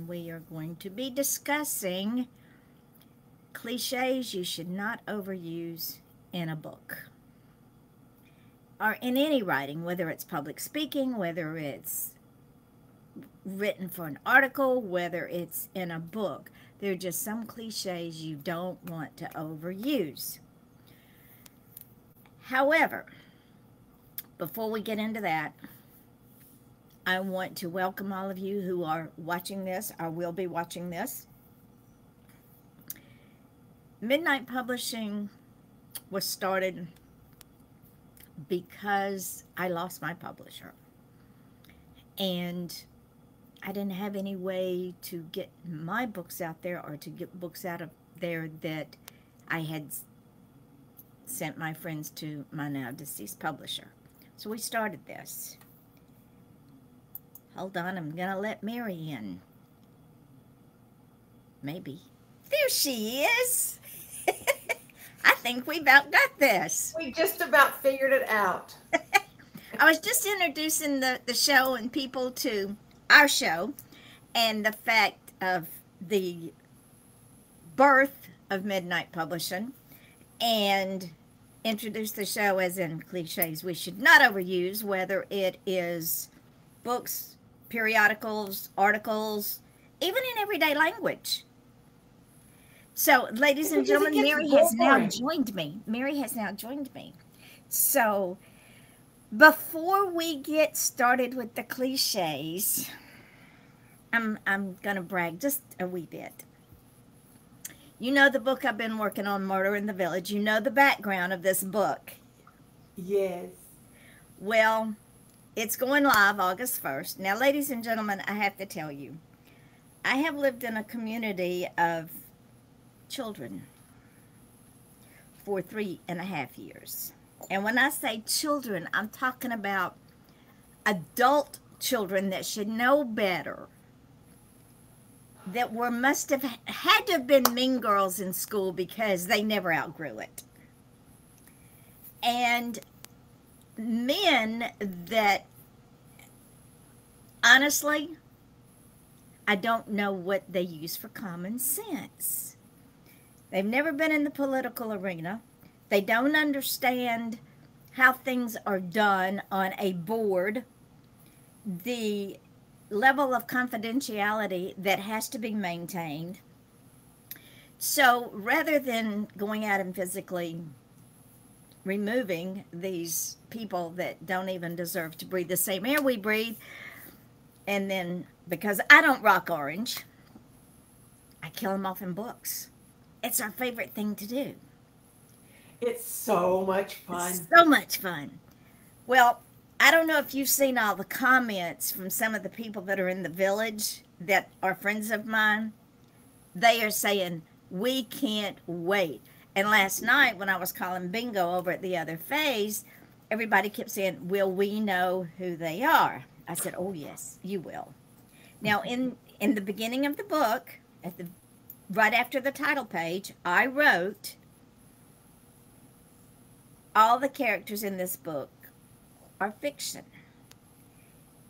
we are going to be discussing cliches you should not overuse in a book or in any writing, whether it's public speaking, whether it's written for an article, whether it's in a book. There are just some cliches you don't want to overuse. However, before we get into that, I want to welcome all of you who are watching this or will be watching this. Midnight Publishing was started because I lost my publisher. And I didn't have any way to get my books out there or to get books out of there that I had sent my friends to my now deceased publisher. So we started this. Hold on, I'm going to let Mary in. Maybe. There she is. I think we about got this. We just about figured it out. I was just introducing the show and people to our show and the fact of the birth of Midnight Publishing, and introduce the show as in cliches we should not overuse, whether it is books, periodicals, articles, even in everyday language. So, ladies and gentlemen, Mary has now joined me. Mary has now joined me. So, before we get started with the cliches, I'm going to brag just a wee bit. You know the book I've been working on, Murder in the Village. You know the background of this book. Yes. Well, it's going live August 1st. Now, ladies and gentlemen, I have to tell you, I have lived in a community of children for 3.5 years. And when I say children, I'm talking about adult children that should know better, that must have had to have been mean girls in school because they never outgrew it. And men that, honestly, I don't know what they use for common sense. They've never been in the political arena. They don't understand how things are done on a board, the level of confidentiality that has to be maintained. So rather than going out and physically removing these people that don't even deserve to breathe the same air we breathe, and then because I don't rock orange, I kill them off in books. It's our favorite thing to do. It's so much fun. It's so much fun. Well, I don't know if you've seen all the comments from some of the people that are in the village that are friends of mine. They are saying, we can't wait. And last night when I was calling bingo over at the other phase, everybody kept saying, will we know who they are? I said, oh, yes, you will. Now, in the beginning of the book, right after the title page, I wrote, all the characters in this book are fiction.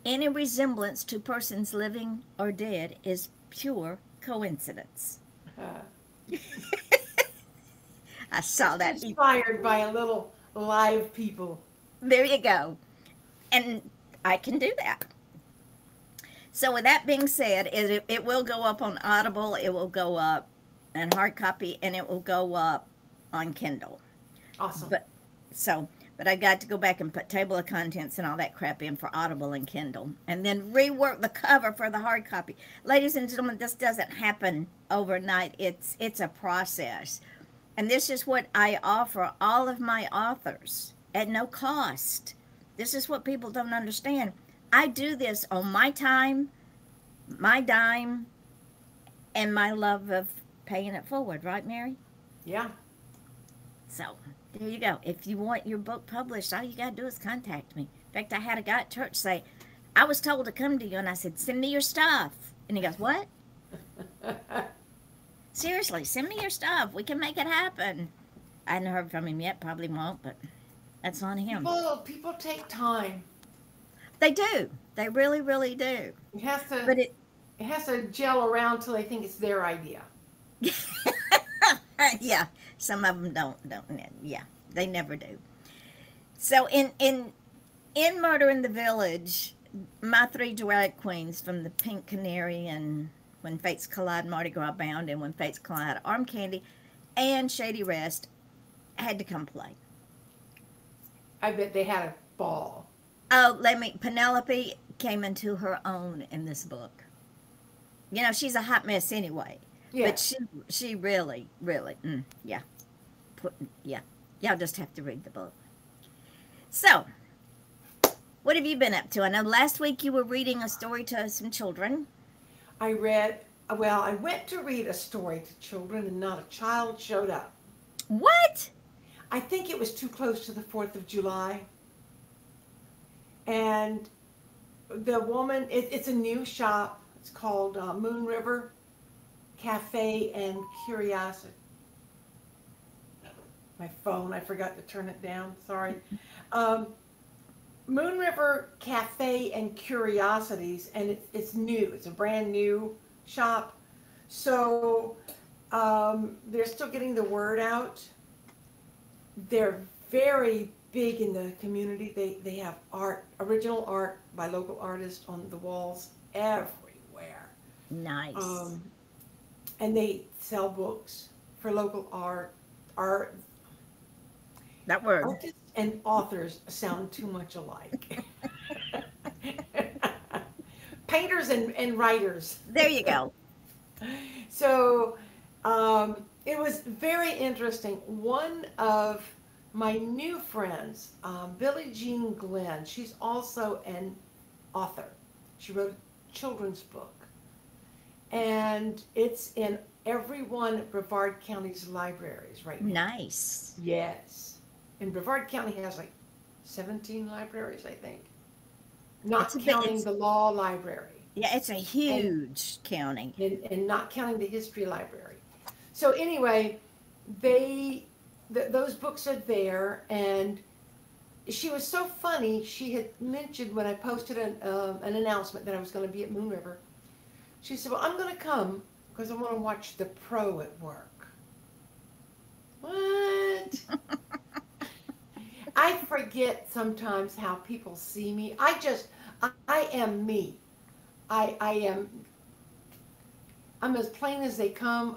Any resemblance to persons living or dead is pure coincidence. I saw that. Inspired by a little live people. There you go. And I can do that. So with that being said, it will go up on Audible, it will go up in hard copy, and it will go up on Kindle. Awesome. But I got to go back and put table of contents and all that crap in for Audible and Kindle, and then rework the cover for the hard copy. Ladies and gentlemen, this doesn't happen overnight. It's a process. And this is what I offer all of my authors at no cost. This is what people don't understand. I do this on my time, my dime, and my love of paying it forward. Right, Mary? Yeah. So, there you go. If you want your book published, all you got to do is contact me. In fact, I had a guy at church say, I was told to come to you, and I said, send me your stuff. And he goes, what? Seriously, send me your stuff. We can make it happen. I haven't heard from him yet. Probably won't, but that's on him. People take time. They do. They really, really do. It has to. But It has to gel around till they think it's their idea. Yeah, some of them don't. Yeah, they never do. So in Murder in the Village, my three drag queens from the Pink Canary and When Fates Collide, Mardi Gras Bound, and When Fates Collide, Arm Candy, and Shady Rest had to come play. I bet they had a ball. Oh, Penelope came into her own in this book. You know, she's a hot mess anyway, but Yes. she really, really, yeah, put, yeah. Y'all just have to read the book. So, what have you been up to? I know last week you were reading a story to some children. I read, well, I went to read a story to children and not a child showed up. What? I think it was too close to the 4th of July. And the woman, it's a new shop. It's called Moon River Cafe and Curiosity. My phone, I forgot to turn it down. Sorry. Um, Moon River Cafe and Curiosities, and it's new. It's a brand new shop. So they're still getting the word out. They're very big in the community. They have art, original art by local artists on the walls everywhere. Nice. And they sell books for local art. That word. Artists and authors sound too much alike. Painters and writers. There you go. So it was very interesting. One of my new friends, Billie Jean Glenn, she's also an author. She wrote a children's book. And it's in every one of Brevard County's libraries right now. Nice. Yes. And Brevard County has like 17 libraries, I think. Not counting the law library. Yeah, it's a huge county. And not counting the history library. So anyway, those books are there, and she was so funny. She had mentioned when I posted an announcement that I was going to be at Moon River. She said, well, I'm going to come because I want to watch the pro at work. What? I forget sometimes how people see me. I am me. I'm as plain as they come.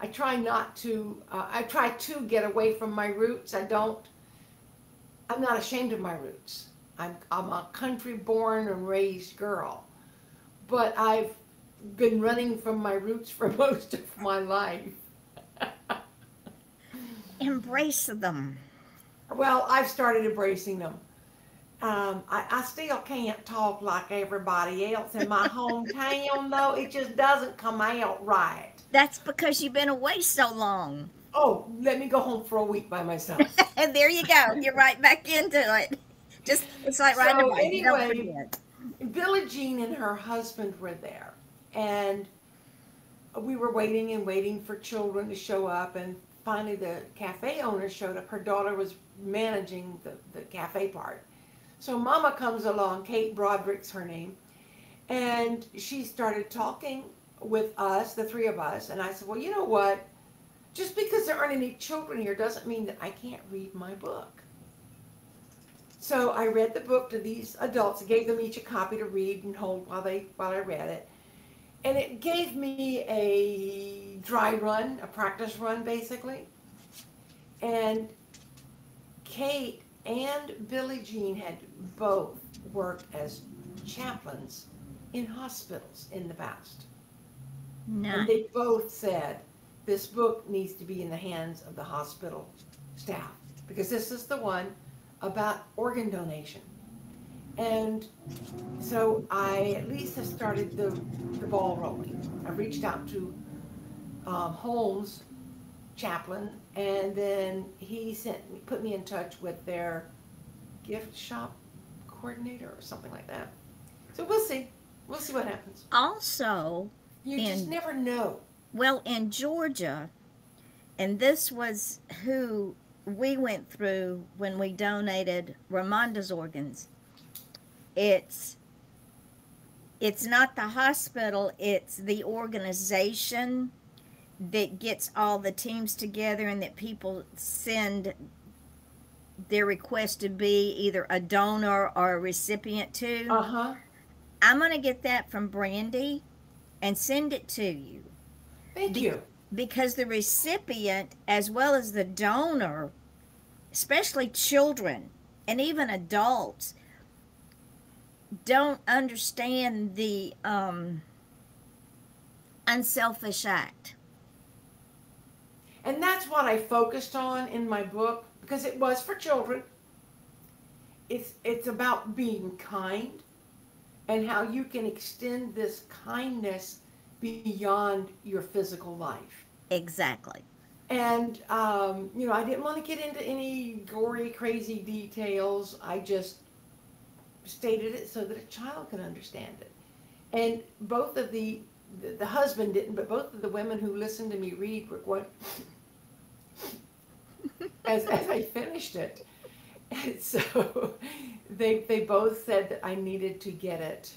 I try not to, I try to get away from my roots. I'm not ashamed of my roots. I'm a country born and raised girl. But I've been running from my roots for most of my life. Embrace them. Well, I've started embracing them. I still can't talk like everybody else in my hometown, though. It just doesn't come out right. That's because you've been away so long. Oh, let me go home for a week by myself. And there you go. You're right back into it. It's like riding a bike. Anyway, Billie Jean and her husband were there, and we were waiting and waiting for children to show up, and finally the cafe owner showed up. Her daughter was managing the cafe part. So Mama comes along, Kate Broderick's her name, and she started talking with us, the three of us, and I said, well, you know what? Just because there aren't any children here doesn't mean that I can't read my book. So I read the book to these adults. I gave them each a copy to read and hold while I read it. And it gave me a dry run, a practice run basically. And Kate and Billie Jean had both worked as chaplains in hospitals in the past. Nice. And they both said this book needs to be in the hands of the hospital staff because this is the one about organ donation. And so I at least have started the ball rolling. I reached out to Holmes, chaplain, and then he put me in touch with their gift shop coordinator or something like that. So we'll see. We'll see what happens. Also, You just never know. Well, in Georgia, and this was who we went through when we donated Ramonda's organs. It's it's not the hospital, it's the organization that gets all the teams together and that people send their request to be either a donor or a recipient to. Uh-huh. I'm going to get that from Brandy and send it to you. Thank Be- you. because the recipient, as well as the donor, especially children and even adults, don't understand the unselfish act. And that's what I focused on in my book because it was for children. It's about being kind and how you can extend this kindness beyond your physical life. Exactly. And I didn't want to get into any gory, crazy details. I just stated it so that a child could understand it. And both of the husband didn't, but both of the women who listened to me read were going as I finished it. And so they both said that I needed to get it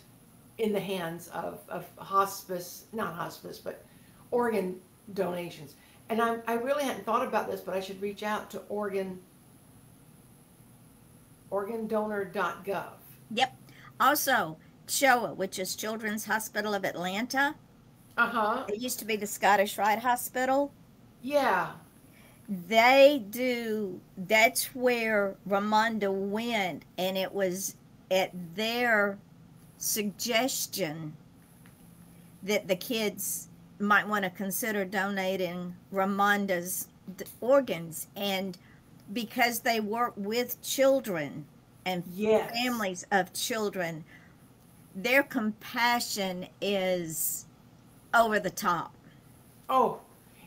in the hands of hospice, not hospice, but organ donations. And I really hadn't thought about this, but I should reach out to organdonor.gov. Yep. Also, CHOA, which is Children's Hospital of Atlanta. Uh-huh. It used to be the Scottish Rite Hospital. Yeah. They do, that's where Ramonda went, and it was at their suggestion that the kids might want to consider donating Ramonda's organs. And because they work with children and Yes. families of children, their compassion is over the top. Oh,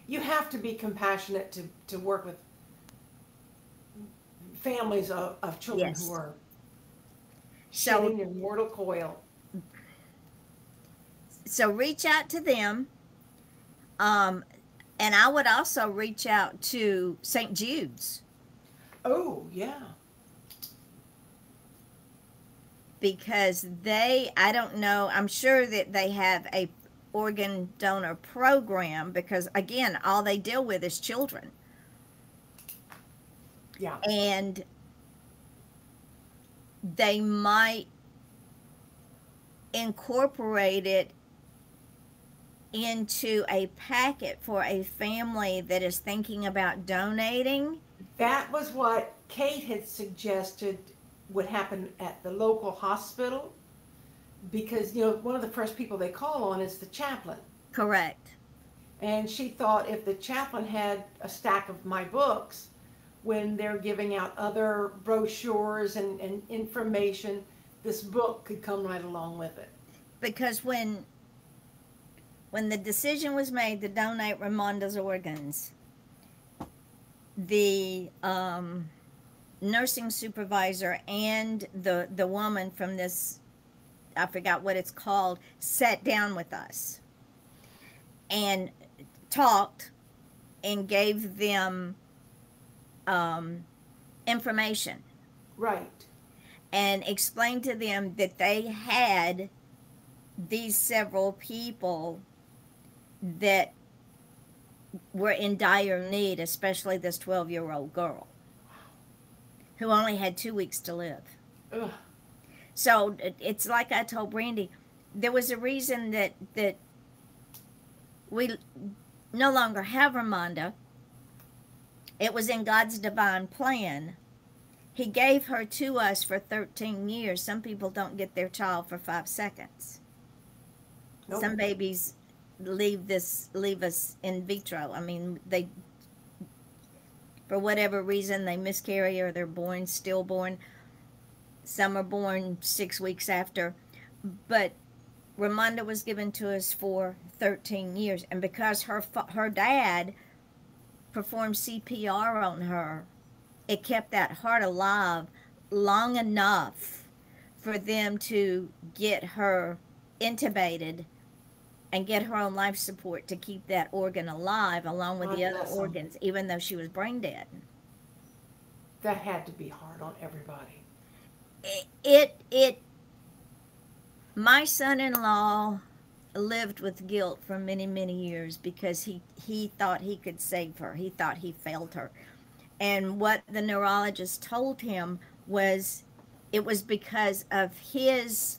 you have to be compassionate to work with families of children Yes. who are So, shedding their mortal coil. so reach out to them. And I would also reach out to St. Jude's Oh, yeah. because I don't know, I'm sure that they have a organ donor program because again, all they deal with is children. Yeah. And they might incorporate it into a packet for a family that is thinking about donating. That was what Kate had suggested would happen at the local hospital because, one of the first people they call on is the chaplain. Correct. And she thought if the chaplain had a stack of my books, when they're giving out other brochures and information, this book could come right along with it. Because when the decision was made to donate Ramonda's organs, the nursing supervisor and the woman from this, I forgot what it's called, sat down with us and talked and gave them information Right. and explained to them that they had these several people that were in dire need, especially this 12-year-old girl who only had 2 weeks to live. Ugh. So it's like I told Brandy, there was a reason that we no longer have Ramonda. It was in God's divine plan. He gave her to us for 13 years. Some people don't get their child for 5 seconds. Nope. Some babies leave us in vitro. I mean, they, for whatever reason, they miscarry or they're born stillborn. Some are born 6 weeks after. But Ramonda was given to us for 13 years. And because her dad performed CPR on her, it kept that heart alive long enough for them to get her intubated and get her on life support to keep that organ alive along with God the other bless 'em. organs, even though she was brain dead. That had to be hard on everybody. It My son-in-law lived with guilt for many, many years because he thought he could save her. He thought he failed her. And what the neurologist told him was it was because of his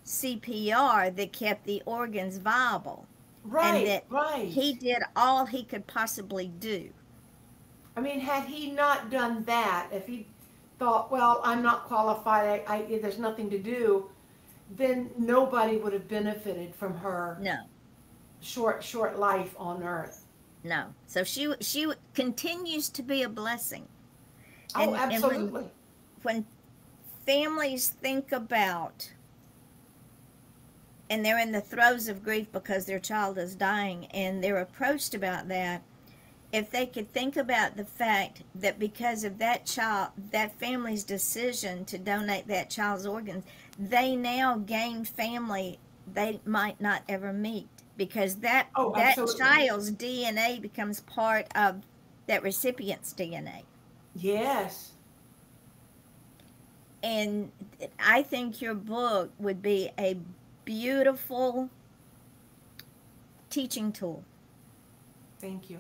CPR that kept the organs viable, and Right, that right. he did all he could possibly do. I mean, had he not done that, if he thought, well, I'm not qualified, there's nothing to do, then nobody would have benefited from her No, short life on earth. no. So she continues to be a blessing. Oh, And absolutely. when families think about, and they're in the throes of grief because their child is dying, and they're approached about that, if they could think about the fact that because of that family's decision to donate that child's organs, they now gain family they might not ever meet, because Oh, that absolutely. child's DNA becomes part of that recipient's DNA. Yes. And I think your book would be a beautiful teaching tool. Thank you.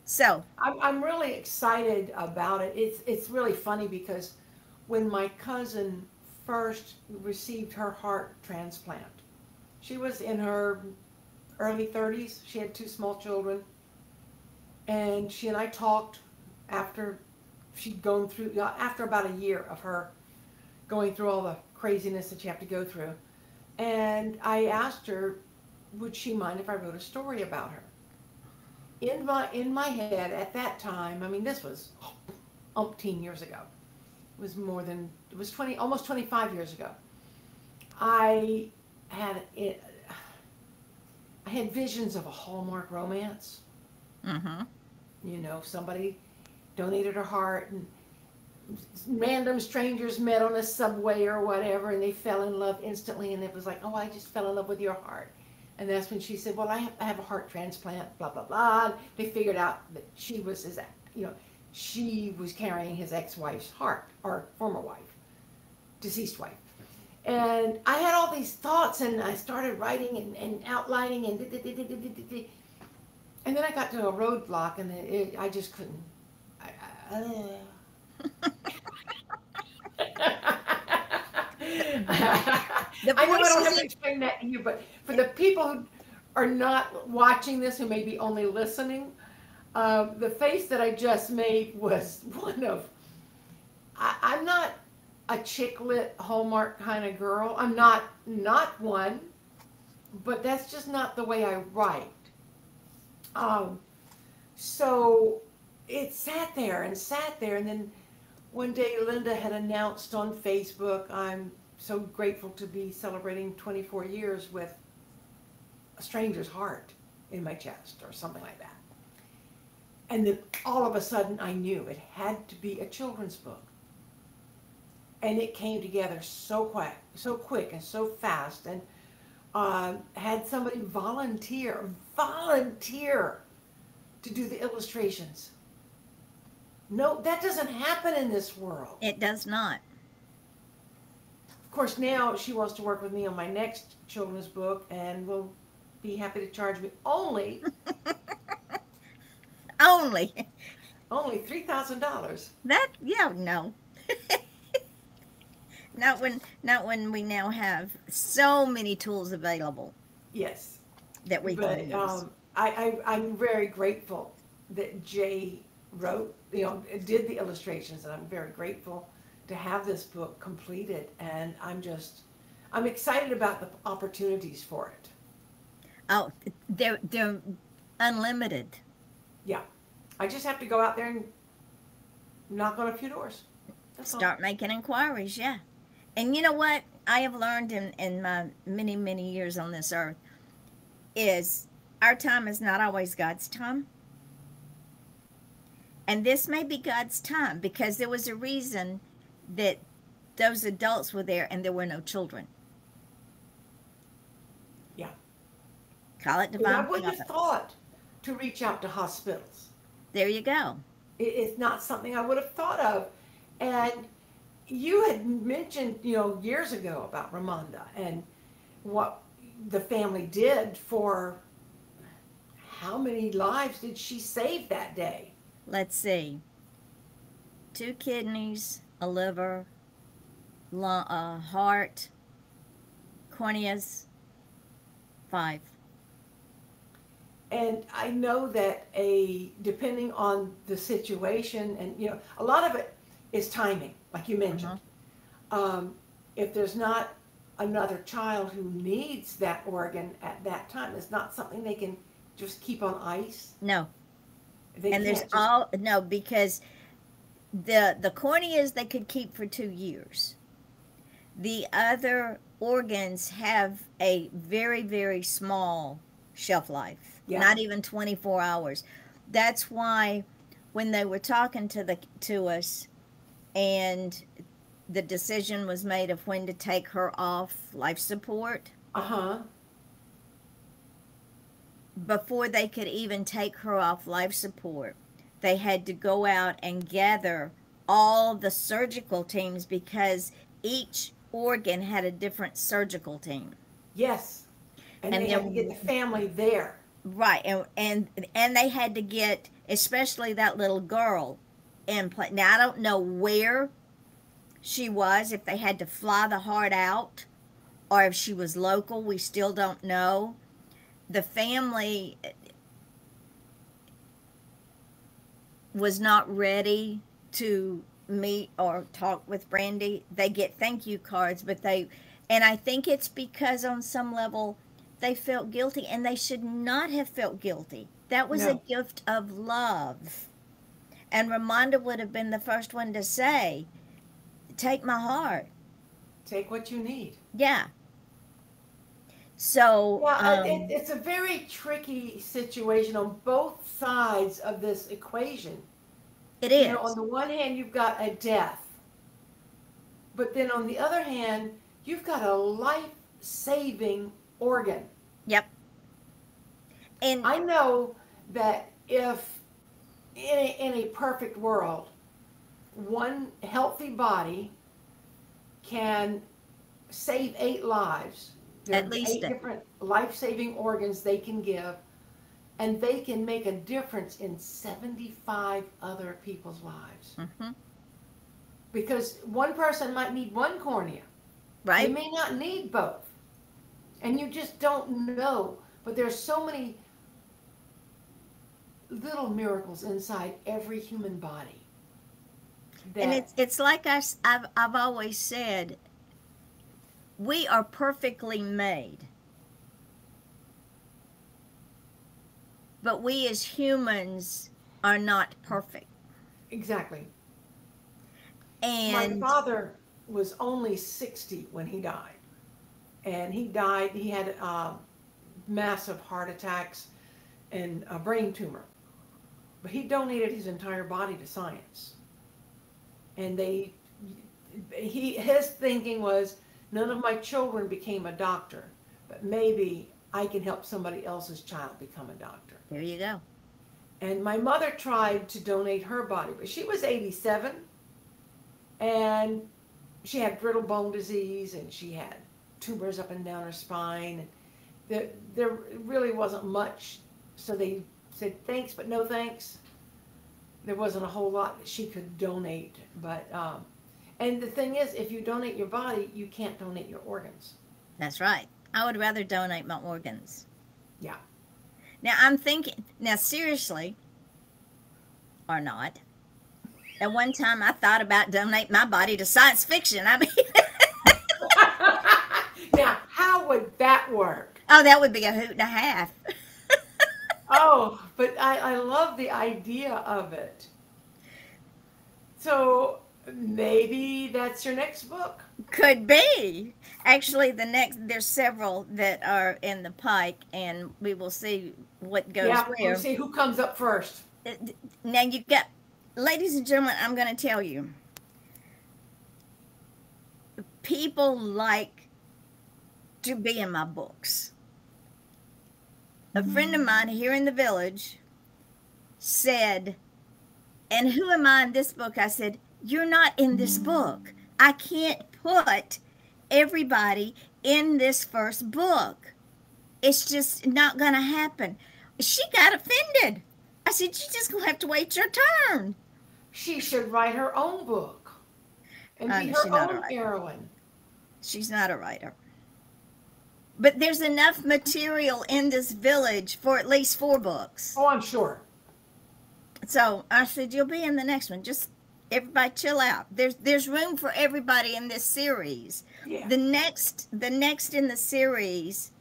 So, I'm really excited about it. It's really funny because when my cousin first received her heart transplant, she was in her early 30s. She had two small children, and she and I talked after she'd gone through, after about a year of her going through all the craziness that you have to go through. And I asked her, would she mind if I wrote a story about her? In my head at that time, I mean, this was umpteen years ago. It was 20, almost 25 years ago. I had it, I had visions of a Hallmark romance. mm-hmm. Somebody donated her heart, and random strangers met on a subway or whatever, and they fell in love instantly, and it was like, oh, I just fell in love with your heart. And that's when she said, well, I have a heart transplant, blah, blah, blah. They figured out that she was carrying his ex-wife's heart, or former wife, deceased wife. And I had all these thoughts, and I started writing and outlining, and then I got to a roadblock, and I just couldn't. The I know I don't have voices to explain that to you, but for the people who are not watching this, who may be only listening, the face that I just made was one of, I'm not a chick lit Hallmark kind of girl. I'm not one, but that's just not the way I write. Um, so it sat there, and then one day Linda had announced on Facebook, I'm so grateful to be celebrating 24 years with a stranger's heart in my chest, or something like that. And then all of a sudden I knew it had to be a children's book. And it came together so quick and so fast, and had somebody volunteer to do the illustrations. No, that doesn't happen in this world. it does not. Of course, now she wants to work with me on my next children's book, and will be happy to charge me Only only $3,000. that, yeah, no. Not when we now have so many tools available Yes, that we can but use. I'm very grateful that Jay did the illustrations, and I'm very grateful to have this book completed, and I'm excited about the opportunities for it. Oh, they're unlimited. Yeah, I just have to go out there and knock on a few doors. That's all. Start making inquiries, yeah. And you know what I have learned in my many, many years on this earth is our time is not always God's time. And this may be God's time because there was a reason that those adults were there and there were no children. Yeah. Call it And I divine wouldn't have providence. thought to reach out to hospitals. There you go. It's not something I would have thought of. And you had mentioned, years ago about Ramonda and what the family did for how many lives did she save that day? Let's see. 2 kidneys, a liver, a heart, corneas, 5. And I know that depending on the situation, and a lot of it is timing, like you Uh-huh. mentioned. If there's not another child who needs that organ at that time, it's not something they can just keep on ice. No. They And there's can't just. all no, because the corneas they could keep for 2 years. The other organs have a very, very small shelf life, Yeah. not even 24 hours. That's why when they were talking to us and the decision was made of when to take her off life support, Uh huh. before they could even take her off life support, they had to go out and gather all the surgical teams because each organ had a different surgical team. Yes. And And they had to get the then family there. right, and they had to get especially that little girl in place. Now I don't know where she was, if they had to fly the heart out or if she was local, we still don't know. The family was not ready to meet or talk with Brandy. They get thank you cards, and I think it's because on some level they felt guilty, and they should not have felt guilty. That was a No. gift of love. And Ramonda would have been the first one to say, take my heart. Take what you need. Yeah. So, Yeah, it's a very tricky situation on both sides of this equation. it On is. the one hand, you've got a death, but then on the other hand, you've got a life saving organ. Yep. And I know that if in a perfect world, one healthy body can save 8 lives. There at are least, 8 different life saving organs they can give, and they can make a difference in 75 other people's lives. mm-hmm, Because one person might need one cornea, they right? may not need both, and you just don't know. But there's so many little miracles inside every human body And that. it's like I've always said, we are perfectly made, but we as humans are not perfect. Exactly. My And father was only 60 when he died, and he had massive heart attacks and a brain tumor, but he donated his entire body to science. And his thinking was, none of my children became a doctor, but maybe I can help somebody else's child become a doctor. there you go. And my mother tried to donate her body, but she was 87, and she had brittle bone disease, and she had tumors up and down her spine, and there really wasn't much. So they said thanks, but no thanks. There wasn't a whole lot that she could donate, but and the thing is, if you donate your body, you can't donate your organs. That's right. I would rather donate my organs. Yeah. Now I'm thinking, now seriously, or not. At one time I thought about donating my body to science fiction. I mean, Now, how would that work? oh, that would be a hoot and a half. Oh, but I love the idea of it. So maybe that's your next book. Could be. Actually, there's several that are in the pike, and we will see what goes Yeah, we'll where. see who comes up first. Now, you got, ladies and gentlemen, I'm going to tell you, people like to be in my books. A friend of mine here in the village said, and who am I in this book? I said, you're not in this book. I can't put everybody in this first book. It's just not going to happen. She got offended. I said, you just going to have to wait your turn. She should write her own book and be No, her she's not a own writer. heroine. She's not a writer. But there's enough material in this village for at least 4 books. Oh, I'm sure. So I said, you'll be in the next one. Just everybody chill out. There's room for everybody in this series. Yeah. The next in the series,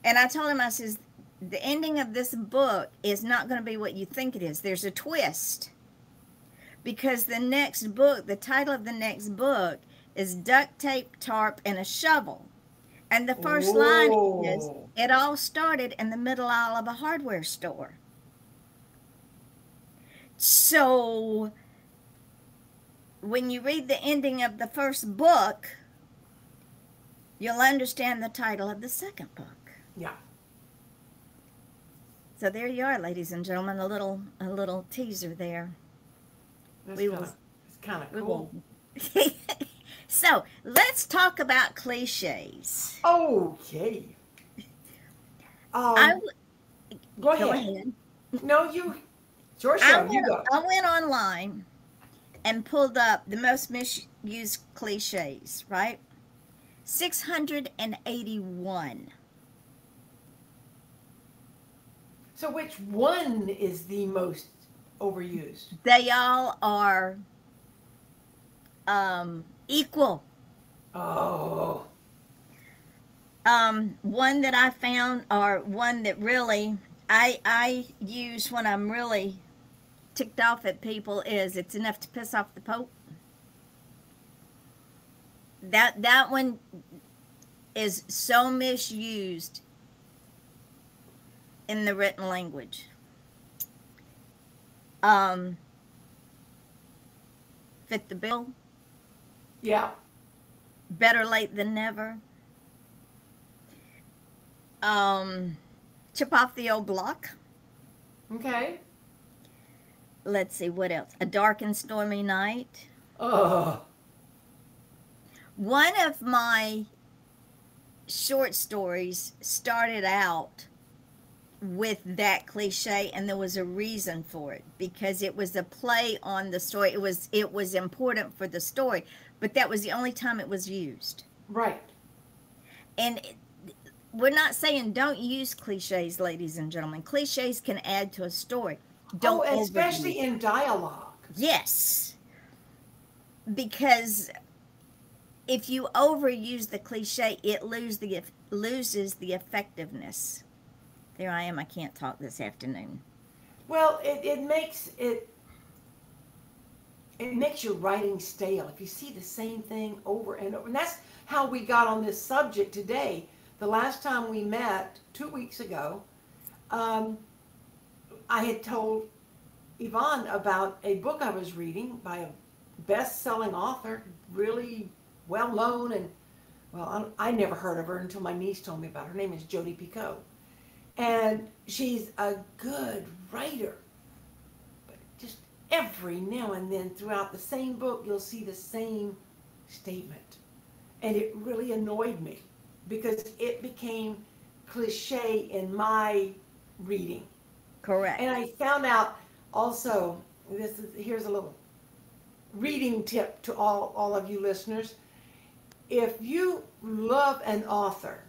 and I told him, I says, the ending of this book is not going to be what you think it is. There's a twist. Because the next book, the title of the next book is Duct Tape, Tarp, and a Shovel. And the first line is, it all started in the middle aisle of a hardware store. So when you read the ending of the first book, you'll understand the title of the second book. Yeah. So there you are, ladies and gentlemen, a little teaser there. It's kind of cool. So let's talk about cliches. Okay. Go ahead. No, it's your show. You go. I went online and pulled up the most misused cliches, right? 681. So which one is the most overused? They all are equal. Oh. One that I found, or one that really I use when I'm really ticked off at people, is it's enough to piss off the Pope. That one is so misused in the written language. Fit the bill. Yeah. Better late than never. Chip off the old block. Okay. Let's see, what else? A dark and stormy night. Oh. One of my short stories started out with that cliche, and there was a reason for it, because it was a play on the story. It was important for the story, but that was the only time it was used. Right. And we're not saying don't use cliches, ladies and gentlemen. Cliches can add to a story. Don't especially in dialogue. Yes. Because if you overuse the cliche, it loses the effectiveness. There I am. I can't talk this afternoon. Well, it makes your writing stale if you see the same thing over and over. And that's how we got on this subject today. The last time we met 2 weeks ago, I had told Yvonne about a book I was reading by a best-selling author, really well-known, and well, I never heard of her until my niece told me about her. Her name is Jodi Picoult. And she's a good writer. But just every now and then throughout the same book, you'll see the same statement. And it really annoyed me because it became cliche in my reading. Correct. And I found out also, here's a little reading tip to all of you listeners. If you love an author,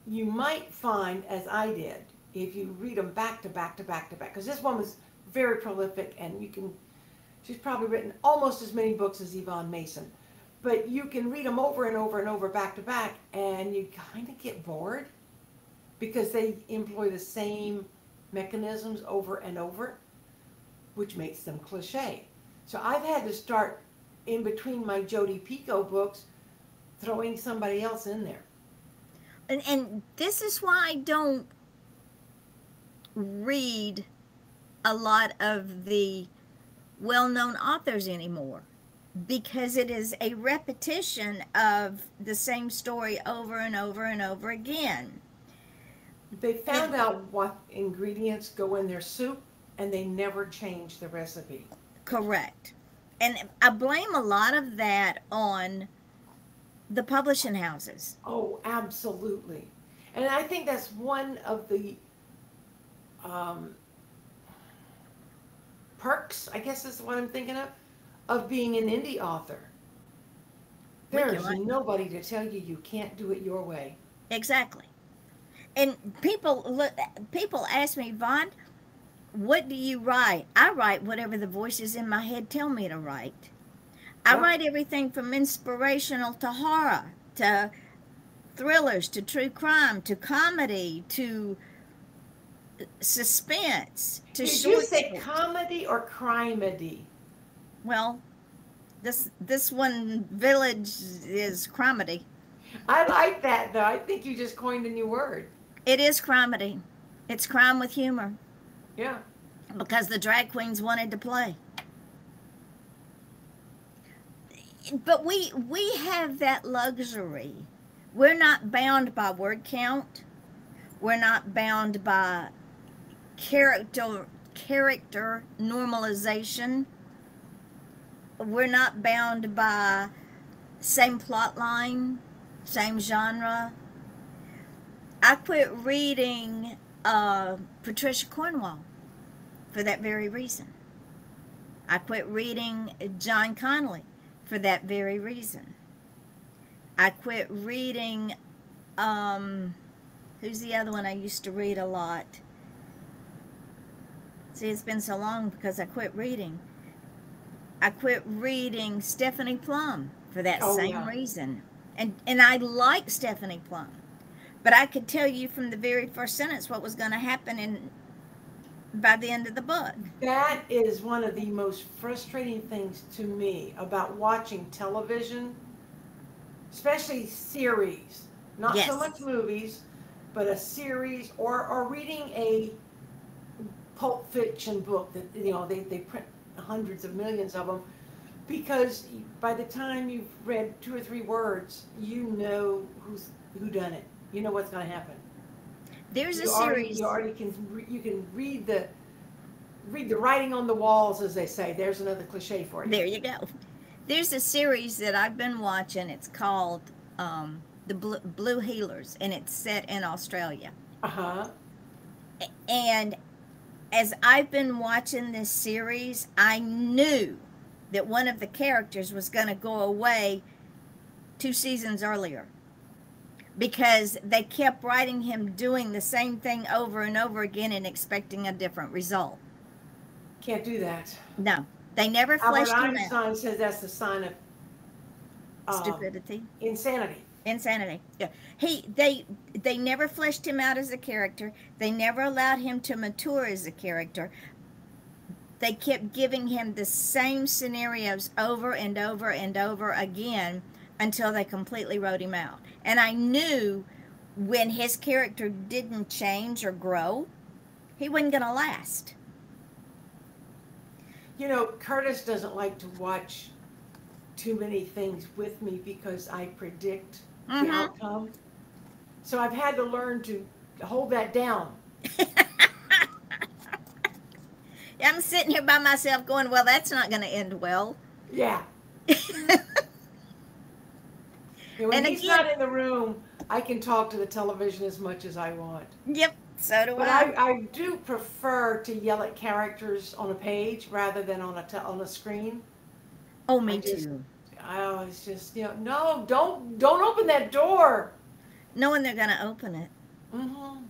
you might find, as I did, if you read them back to back to back to back, because this one was very prolific, and she's probably written almost as many books as Yvonne Mason, but you can read them over and over and over back to back, and you kind of get bored because they employ the same mechanisms over and over, which makes them cliche. So I've had to start, in between my Jodi Picoult books, throwing somebody else in there. And this is why I don't read a lot of the well-known authors anymore, because it is a repetition of the same story over and over and over again. They found out what ingredients go in their soup, and they never change the recipe. Correct. And I blame a lot of that on the publishing houses. Oh, absolutely. And I think that's one of the um, perks, I guess is what I'm thinking of being an indie author. We can There's like nobody to tell you you can't do it your way. exactly. And people ask me, Vaughn, what do you write? I write whatever the voices in my head tell me to write. I Yep. write everything from inspirational to horror to thrillers to true crime to comedy to suspense to Did you short say stories. comedy or crimedy? Well, this one village is crimedy. I like that though. I think you just coined a new word. It is crimedy. It's crime with humor Yeah. because the drag queens wanted to play. But we have that luxury. We're not bound by word count. We're not bound by character normalization. We're not bound by same plot line, same genre. I quit reading Patricia Cornwell for that very reason. I quit reading John Connolly for that very reason. I quit reading, who's the other one I used to read a lot? See, it's been so long because I quit reading. I quit reading Stephanie Plum for that Oh same yeah. reason. And I like Stephanie Plum. But I could tell you from the very first sentence what was going to happen by the end of the book. That is one of the most frustrating things to me about watching television, especially series. Not so Yes. much movies, but a series or reading a pulp fiction book that they print hundreds of millions of them because by the time you've read two or three words, you know who done it. You know what's going to happen. There's a You series. already you can read the writing on the walls, as they say. There's another cliche for you. There you go. There's a series that I've been watching. It's called the Blue Healers, and it's set in Australia. Uh huh. And as I've been watching this series, I knew that one of the characters was going to go away 2 seasons earlier because they kept writing him doing the same thing over and over again and expecting a different result. Can't do that. No, they never Albert fleshed him out. Einstein says that's the sign of Stupidity. insanity. Insanity. Yeah. They never fleshed him out as a character. They never allowed him to mature as a character. They kept giving him the same scenarios over and over and over again until they completely wrote him out. And I knew when his character didn't change or grow, he wasn't going to last. You know, Curtis doesn't like to watch too many things with me because I predict the Mm-hmm. outcome. So I've had to learn to hold that down. I'm sitting here by myself going, well, that's not going to end well. Yeah. And when And he's again, not in the room, I can talk to the television as much as I want. yep, so do But I. I do prefer to yell at characters on a page rather than on a screen. Oh, I me just, too. I always just, no, don't open that door. Knowing they're going to open it, Hmm.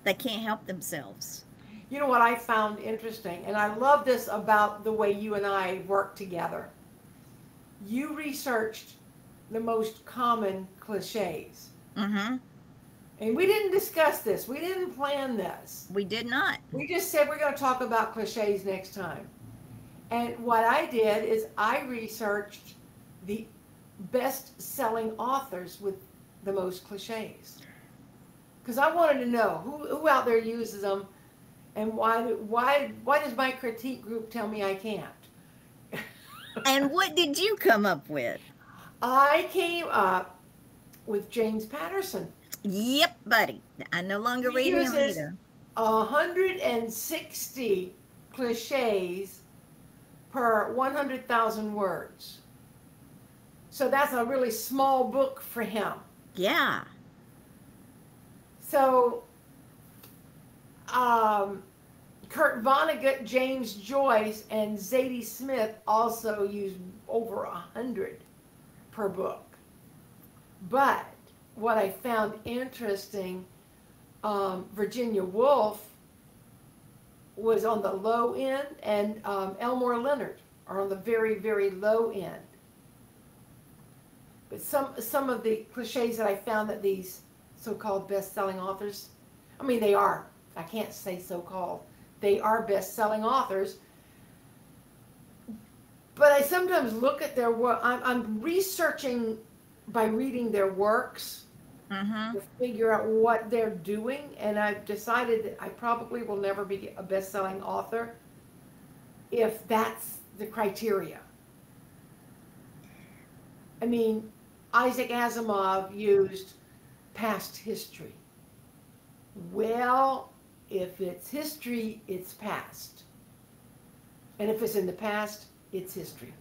they can't help themselves. You know what I found interesting, and I love this about the way you and I work together. You researched the most common cliches. Mm-hmm. And we didn't discuss this. We didn't plan this. We did not. We just said we're going to talk about cliches next time. And what I did is I researched the best-selling authors with the most cliches. Because I wanted to know who out there uses them and why does my critique group tell me I can't? And what did you come up with? I came up with James Patterson. Yep, buddy. I no longer He read him uses either. 160 cliches per 100,000 words. So that's a really small book for him. Yeah. So Kurt Vonnegut, James Joyce, and Zadie Smith also use over 100 per book. But what I found interesting, Virginia Woolf was on the low end, and Elmore Leonard are on the very, very low end. But some of the cliches that I found that these so-called best-selling authors, I mean, they are. I can't say so-called. They are best-selling authors. But I sometimes look at their work. I'm researching by reading their works to figure out what they're doing, and I've decided that I probably will never be a best-selling author if that's the criteria. I mean, Isaac Asimov used past history. Well, if it's history, it's past. And if it's in the past, it's history.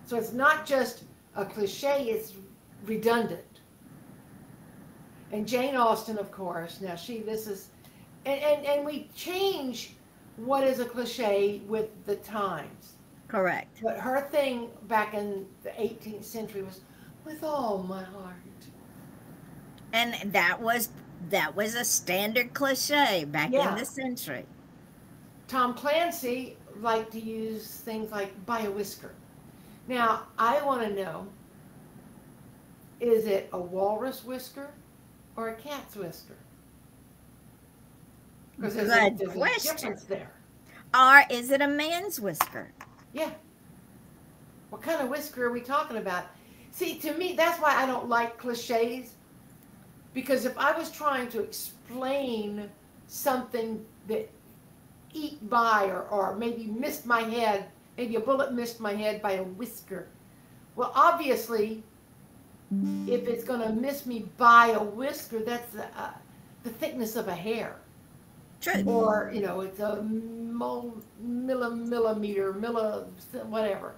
So it's not just a cliche, it's redundant. And Jane Austen, of course, now and we change what is a cliche with the times. Correct. But her thing back in the 18th century was, with all my heart. And that was a standard cliche back in the century. Tom Clancy liked to use things like by a whisker. Now, I want to know, is it a walrus whisker or a cat's whisker? Because there's a difference there. Or is it a man's whisker? Yeah. What kind of whisker are we talking about? See, to me, that's why I don't like cliches. Because if I was trying to explain something that eked by or maybe missed my head, maybe a bullet missed my head by a whisker. Well, obviously, if it's going to miss me by a whisker, that's the thickness of a hair. True. Or, it's a millimeter, whatever.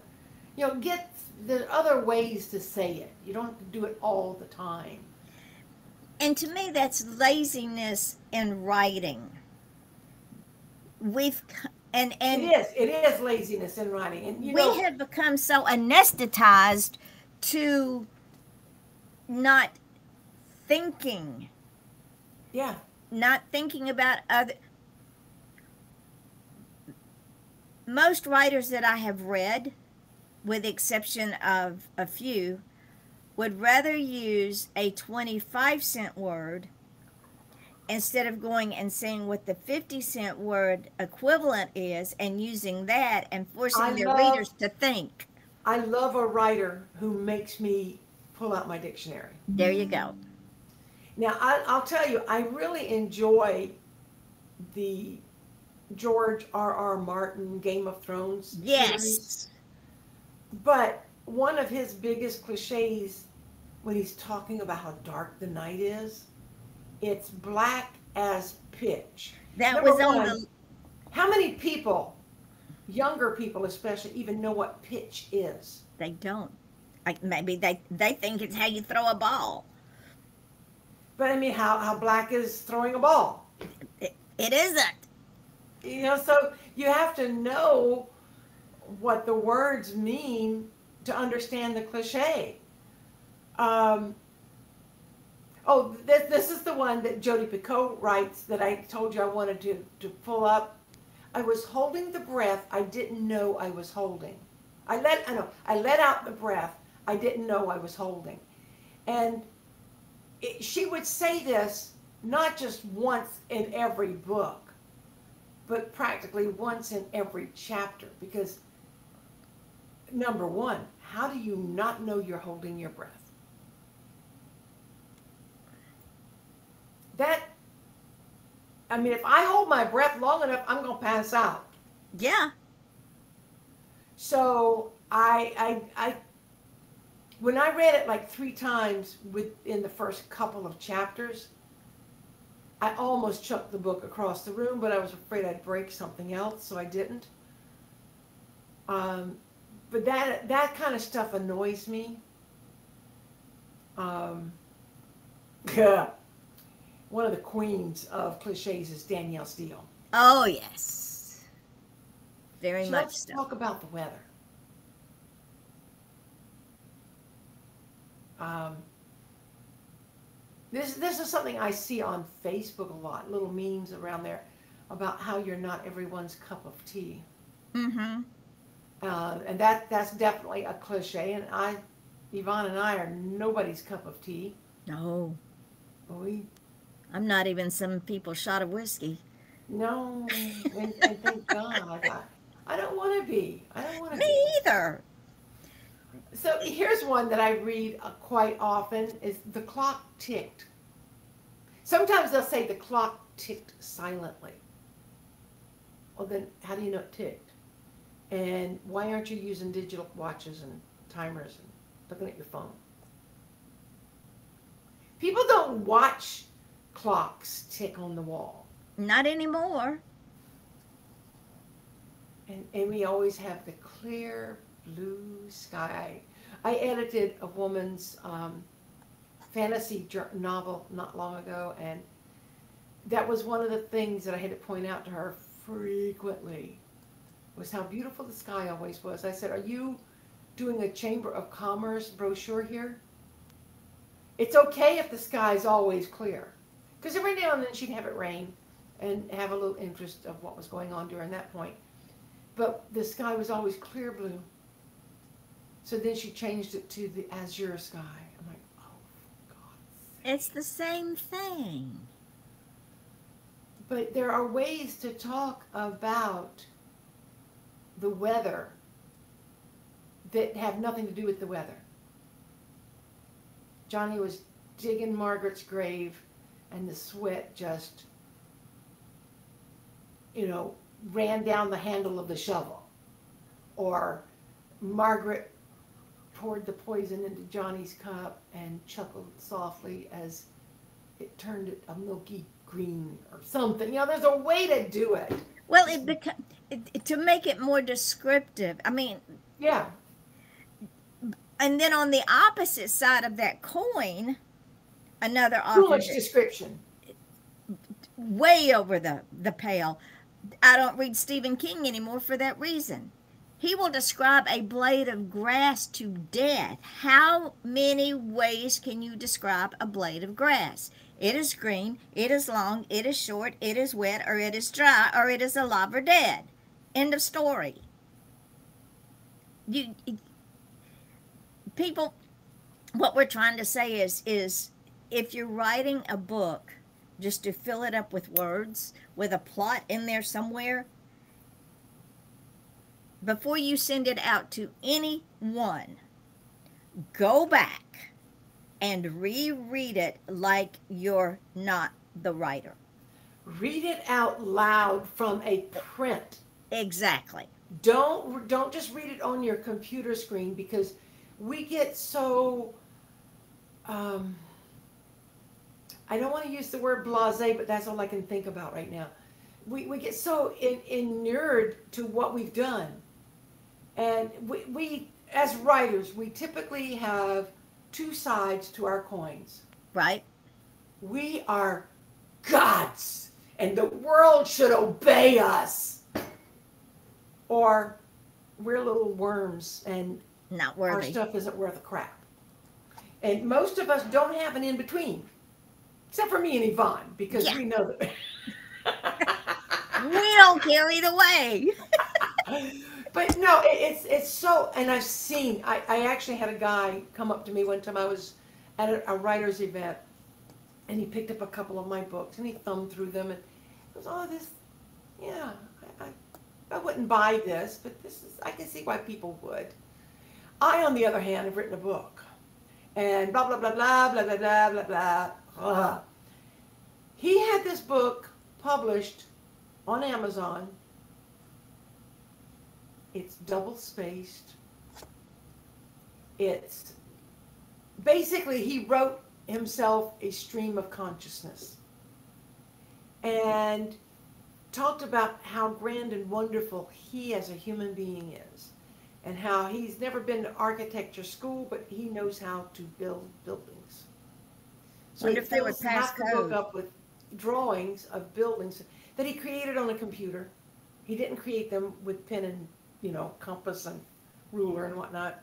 There are other ways to say it. You don't have to do it all the time. And to me, that's laziness in writing. It is laziness in writing. And we have become so anesthetized to not thinking. Yeah. Not thinking about other. Most writers that I have read, with the exception of a few, would rather use a 25-cent word instead of going and saying what the 50-cent word equivalent is and using that and forcing their readers to think. I love a writer who makes me pull out my dictionary. There you go. Now, I'll tell you, I really enjoy the George R.R. Martin Game of Thrones series. But one of his biggest cliches when he's talking about how dark the night is, it's black as pitch. That was on the... How many people, younger people especially, even know what pitch is? They don't. Maybe they think it's how you throw a ball. But I mean, how black is throwing a ball? It isn't. So you have to know what the words mean to understand the cliche. This is the one that Jodi Picoult writes that I told you I wanted to pull up. I was holding the breath I didn't know I was holding. I let out the breath I didn't know I was holding. And she would say this not just once in every book, but practically once in every chapter. Because, number one, how do you not know you're holding your breath? If I hold my breath long enough, I'm going to pass out. Yeah. So when I read it like 3 times within the first couple of chapters, I almost chucked the book across the room, but I was afraid I'd break something else, so I didn't. But that kind of stuff annoys me. Um, one of the queens of cliches is Danielle Steele. Oh, yes. Very She much loves to so. talk about the weather. Um, this is something I see on Facebook a lot, little memes around there about how you're not everyone's cup of tea. Mm-hmm. And that's definitely a cliche. And Yvonne and I are nobody's cup of tea. No, We I'm not even some people's shot of whiskey. no, and thank God. I don't want to be. I don't want to Me be. either. So here's one that I read quite often is the clock ticked. Sometimes they'll say the clock ticked silently. Well, then how do you know it ticked? And why aren't you using digital watches and timers and looking at your phone? People don't watch clocks tick on the wall. Not anymore. And we always have the clear blue sky. I edited a woman's fantasy novel not long ago, and that was one of the things that I had to point out to her frequently, was how beautiful the sky always was. I said, are you doing a Chamber of Commerce brochure here? It's okay if the sky's always clear. Because every now and then she'd have it rain and have a little interest of what was going on during that point. But the sky was always clear blue. So then she changed it to the azure sky. I'm like, oh, God. It's the same thing. But there are ways to talk about the weather that have nothing to do with the weather. Johnny was digging Margaret's grave, and the sweat just, ran down the handle of the shovel. Or Margaret poured the poison into Johnny's cup and chuckled softly as it turned it a milky green or something. There's a way to do it. Well, to make it more descriptive. I mean, Yeah. and then on the opposite side of that coin, another Too author much description. way over the pale. I don't read Stephen King anymore for that reason. He will describe a blade of grass to death. How many ways can you describe a blade of grass? It is green, it is long, it is short, it is wet, or it is dry, or it is alive or dead. End of story. People, what we're trying to say is if you're writing a book just to fill it up with words, with a plot in there somewhere, before you send it out to anyone, go back and reread it like you're not the writer. Read it out loud from a print. Exactly. Don't just read it on your computer screen, because we get so I don't want to use the word blasé, but that's all I can think about right now. We get so inured to what we've done. And we, as writers, we typically have two sides to our coins. Right? We are gods, and the world should obey us. Or we're little worms, and Not our worthy. stuff isn't worth a crap. And most of us don't have an in-between. Except for me and Yvonne, because Yeah. we know that. We don't care either way. But no, it's so, and I actually had a guy come up to me one time. I was at a writer's event, and he picked up a couple of my books, and he thumbed through them, and he goes, oh, this, yeah, I wouldn't buy this, but I can see why people would. I, on the other hand, have written a book, and blah, blah, blah, blah, blah, blah, blah, blah, blah. He had this book published on Amazon. It's double spaced. It's basically, he wrote himself a stream of consciousness and talked about how grand and wonderful he as a human being is. and how he's never been to architecture school, but he knows how to build buildings. So he Wonder if they would fills pass half the book code. up with drawings of buildings that he created on a computer. He didn't create them with pen and, compass and ruler and whatnot.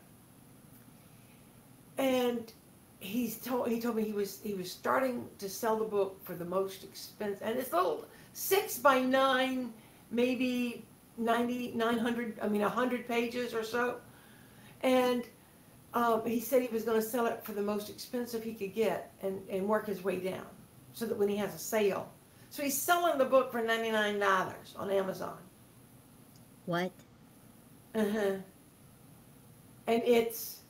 And he told me he was starting to sell the book for the most expensive, and it's little 6 by 9, maybe 90, 900, 100 pages or so. And he said he was going to sell it for the most expensive he could get and work his way down so that when he has a sale. So he's selling the book for $99 on Amazon. What? Uh-huh. And it's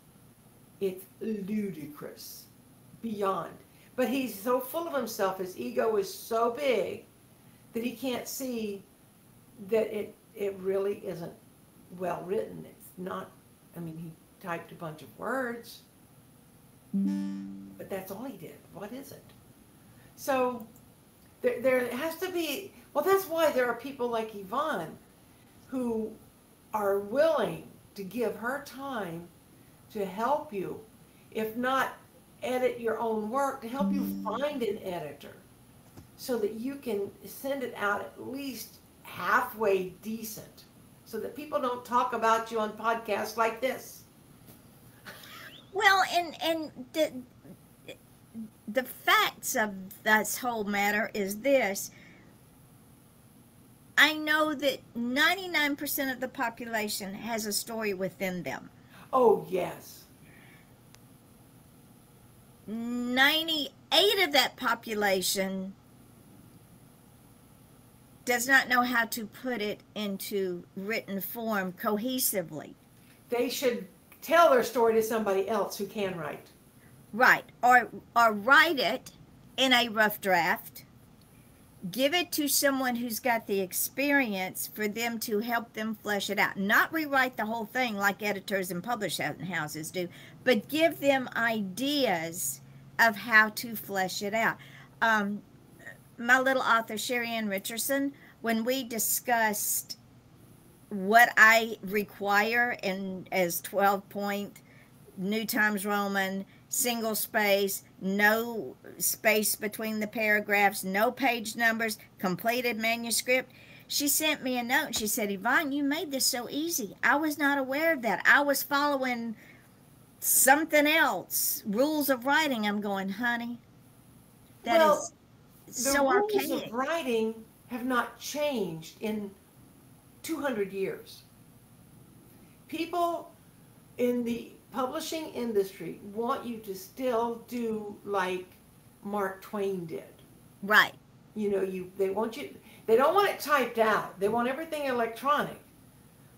ludicrous beyond. But he's so full of himself, his ego is so big that he can't see that it really isn't well written. It's not, he typed a bunch of words, but that's all he did. What is it? So there has to be, well, that's why there are people like Yvonne who are willing to give her time to help you, if not edit your own work, to help you find an editor so that you can send it out at least halfway decent, so that people don't talk about you on podcasts like this. Well, and the facts of this whole matter is this. I know that 99% of the population has a story within them. Oh, yes. 98 of that population does not know how to put it into written form cohesively. They should tell their story to somebody else who can write. Right. Or write it in a rough draft. Give it to someone who's got the experience for them to help them flesh it out. Not rewrite the whole thing like editors and publishing houses do, but give them ideas of how to flesh it out. My little author, Sherry Ann Richardson, when we discussed what I require as 12-point, New Times Roman, single space, no space between the paragraphs, no page numbers, completed manuscript, she sent me a note. She said, Yvonne, you made this so easy. I was not aware of that. I was following something else, rules of writing. I'm going, honey, that is so archaic. The rules of writing have not changed in 200 years. People in the publishing industry want you to still do like Mark Twain did. Right. They want you, they don't want it typed out. They want everything electronic,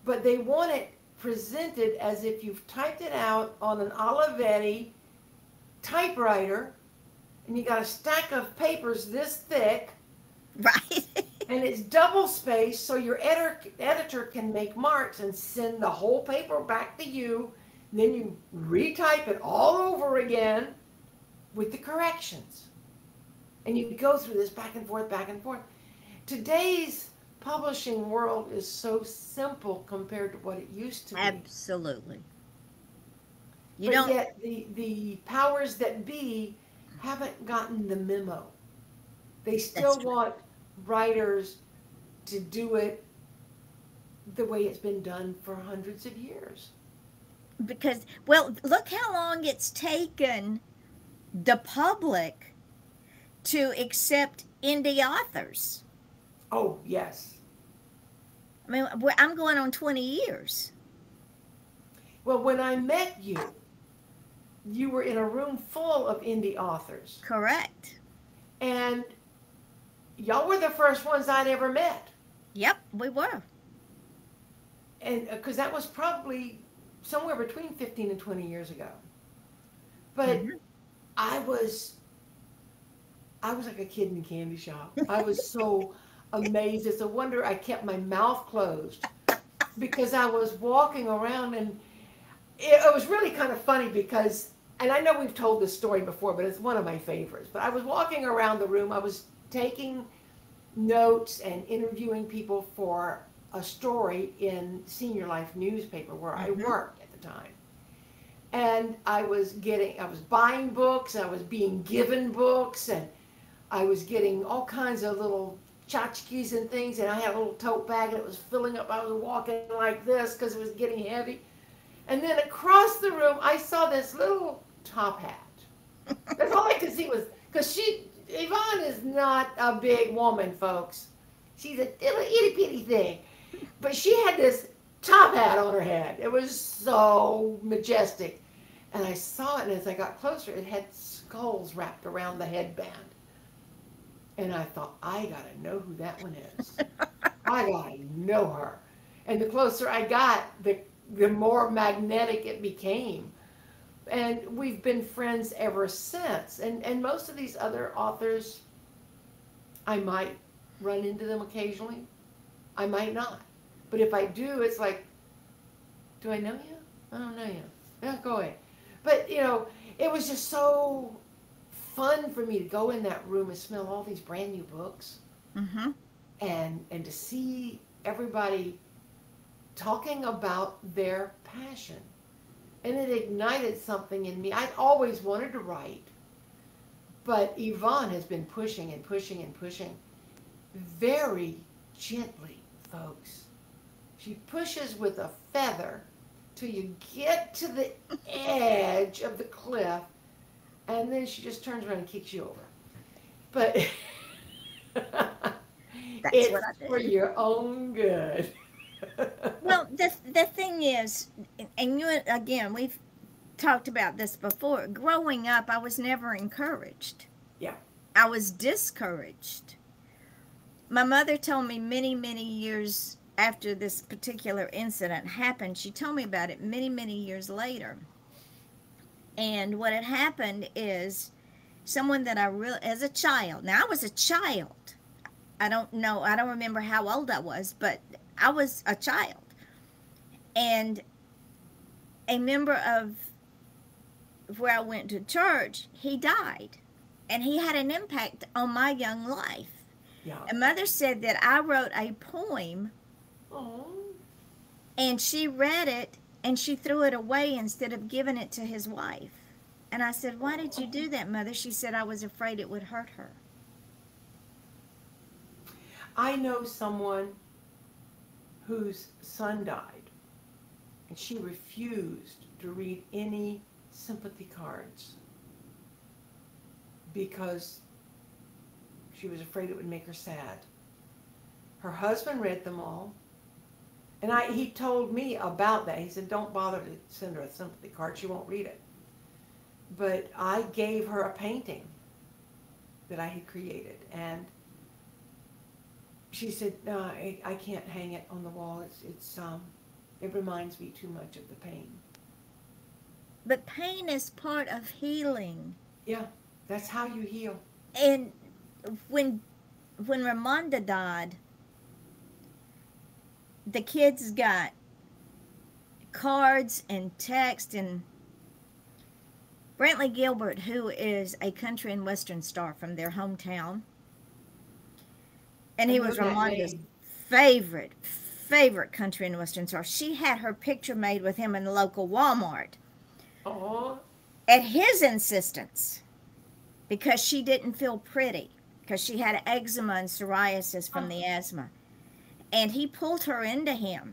but they want it presented as if you've typed it out on an Olivetti typewriter, and you got a stack of papers this thick. Right. And it's double spaced so your editor can make marks and send the whole paper back to you. Then you retype it all over again with the corrections. And you go through this back and forth, back and forth. Today's publishing world is so simple compared to what it used to be. Absolutely. Yet the powers that be haven't gotten the memo. They still want writers to do it the way it's been done for hundreds of years. Because, well, look how long it's taken the public to accept indie authors. Oh, yes. I mean, I'm going on 20 years. Well, when I met you, you were in a room full of indie authors. Correct. And y'all were the first ones I'd ever met. Yep, we were. And because that was probably somewhere between 15 and 20 years ago. But I was like a kid in a candy shop. I was so amazed. It's a wonder I kept my mouth closed, because I was walking around, and it was really kind of funny because, and I know we've told this story before, but it's one of my favorites. But I was walking around the room. I was taking notes and interviewing people for a story in Senior Life newspaper where I Mm-hmm. worked at the time. And I was buying books, I was being given books, and I was getting all kinds of little tchotchkes and things, and I had a little tote bag, and it was filling up. I was walking like this because it was getting heavy. And then across the room, I saw this little top hat. That's all I could see was, because Yvonne is not a big woman, folks. She's a little itty bitty thing. But she had this top hat on her head. It was so majestic. And I saw it, and as I got closer, it had skulls wrapped around the headband. And I thought, I gotta know who that one is. I gotta know her. And the closer I got, the more magnetic it became. And we've been friends ever since. And most of these other authors, I might run into them occasionally. I might not. But if I do, it's like, do I know you? I don't know you. Yeah, go ahead. But, it was just so fun for me to go in that room and smell all these brand new books Mm-hmm. and to see everybody talking about their passion. And it ignited something in me. I'd always wanted to write, but Yvonne has been pushing and pushing and pushing very gently, folks. She pushes with a feather till you get to the edge of the cliff, and then she just turns around and kicks you over. But That's what it's I for do. your own good. Well, the thing is, and you again, we've talked about this before. Growing up, I was never encouraged. Yeah. I was discouraged. My mother told me many, many years after this particular incident happened, she told me about it many, many years later. And what had happened is someone that I really, as a child, now I was a child. I don't know, I don't remember how old I was, but I was a child. And a member of where I went to church, he died. And he had an impact on my young life. Yeah. And mother said that I wrote a poem Oh. and she read it and she threw it away instead of giving it to his wife. And I said, "Why did you do that, mother?" She said, "I was afraid it would hurt her." I know someone whose son died, and she refused to read any sympathy cards because she was afraid it would make her sad. Her husband read them all, and he told me about that. He said, "Don't bother to send her a sympathy card. She won't read it." But I gave her a painting that I had created, and she said, "No, I can't hang it on the wall. It reminds me too much of the pain." But pain is part of healing. Yeah, that's how you heal. And when Ramonda died, the kids got cards and text, and Brantley Gilbert, who is a country and western star from their hometown, and I he know was that Ramonda's name. favorite country and western star. She had her picture made with him in the local Walmart Oh, at his insistence because she didn't feel pretty because she had eczema and psoriasis from the asthma. And he pulled her into him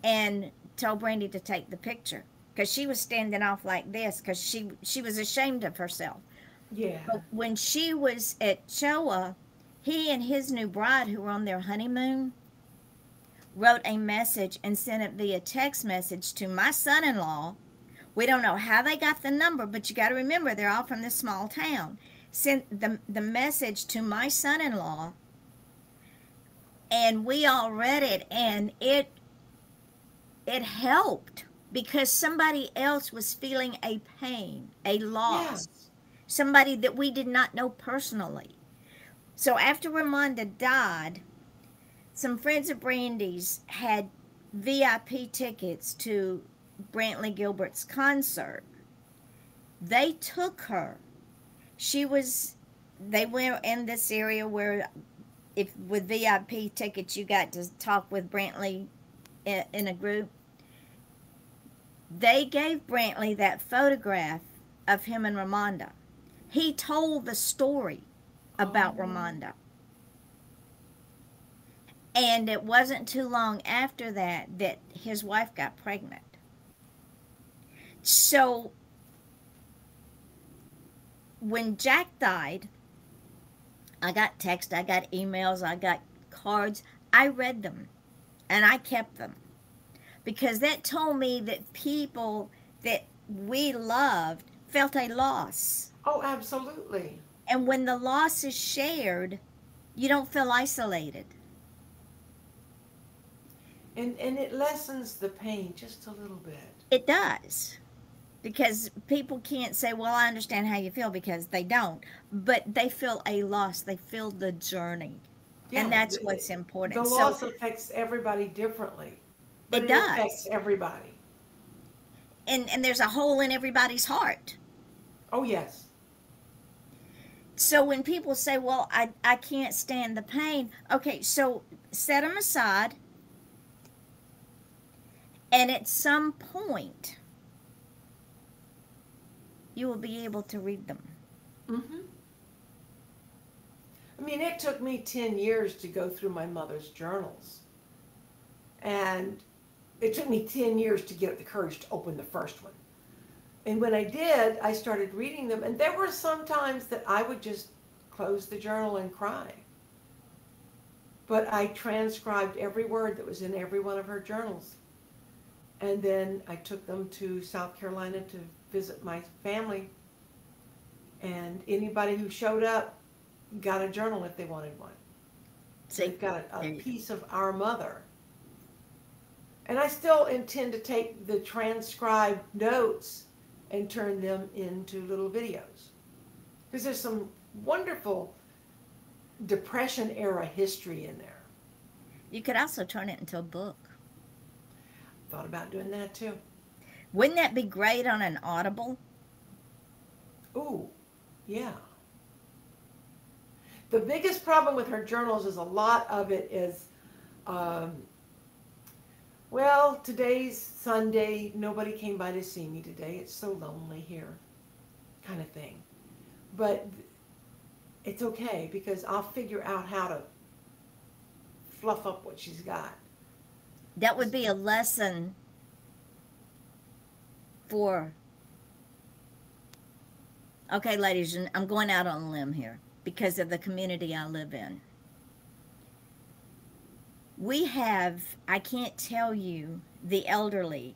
and told Brandy to take the picture because she was standing off like this because she was ashamed of herself. yeah. But when she was at Choa, he and his new bride, who were on their honeymoon, wrote a message and sent it via text message to my son-in-law. We don't know how they got the number, but you got to remember they're all from this small town. Sent the message to my son-in-law, and we all read it, and it helped because somebody else was feeling a pain, a loss, Yes. somebody that we did not know personally. So after Ramonda died, some friends of Brandy's had VIP tickets to Brantley Gilbert's concert. They took her. They were in this area where if with VIP tickets you got to talk with Brantley in a group, they gave Brantley that photograph of him and Ramonda. He told the story about Oh, Ramonda. And it wasn't too long after that that his wife got pregnant. So when Jack died, I got texts, I got emails, I got cards. I read them and I kept them because that told me that people that we loved felt a loss. oh, absolutely. And when the loss is shared, you don't feel isolated. And it lessens the pain just a little bit. It does. Because people can't say, well, I understand how you feel because they don't. But they feel a loss, they feel the journey. And Yeah, that's what's the important. So loss affects everybody differently, but it it affects does. everybody. And there's a hole in everybody's heart. Oh, yes. So when people say, well, I can't stand the pain, okay, so set them aside. And at some point, you will be able to read them. Hmm. I mean, it took me 10 years to go through my mother's journals. And it took me 10 years to get the courage to open the first one. And when I did, I started reading them. And there were some times that I would just close the journal and cry. But I transcribed every word that was in every one of her journals. And then I took them to South Carolina to visit my family. And anybody who showed up got a journal if they wanted one. So See, they've got a there you go. piece of our mother. And I still intend to take the transcribed notes and turn them into little videos. Because there's some wonderful Depression era history in there. You could also turn it into a book. Thought about doing that too. Wouldn't that be great on an Audible? Ooh, yeah. The biggest problem with her journals is a lot of it is, um, well, today's Sunday, nobody came by to see me today. It's so lonely here, kind of thing. But it's okay because I'll figure out how to fluff up what she's got. That would be a lesson for, okay, ladies, and I'm going out on a limb here because of the community I live in. We have, I can't tell you, the elderly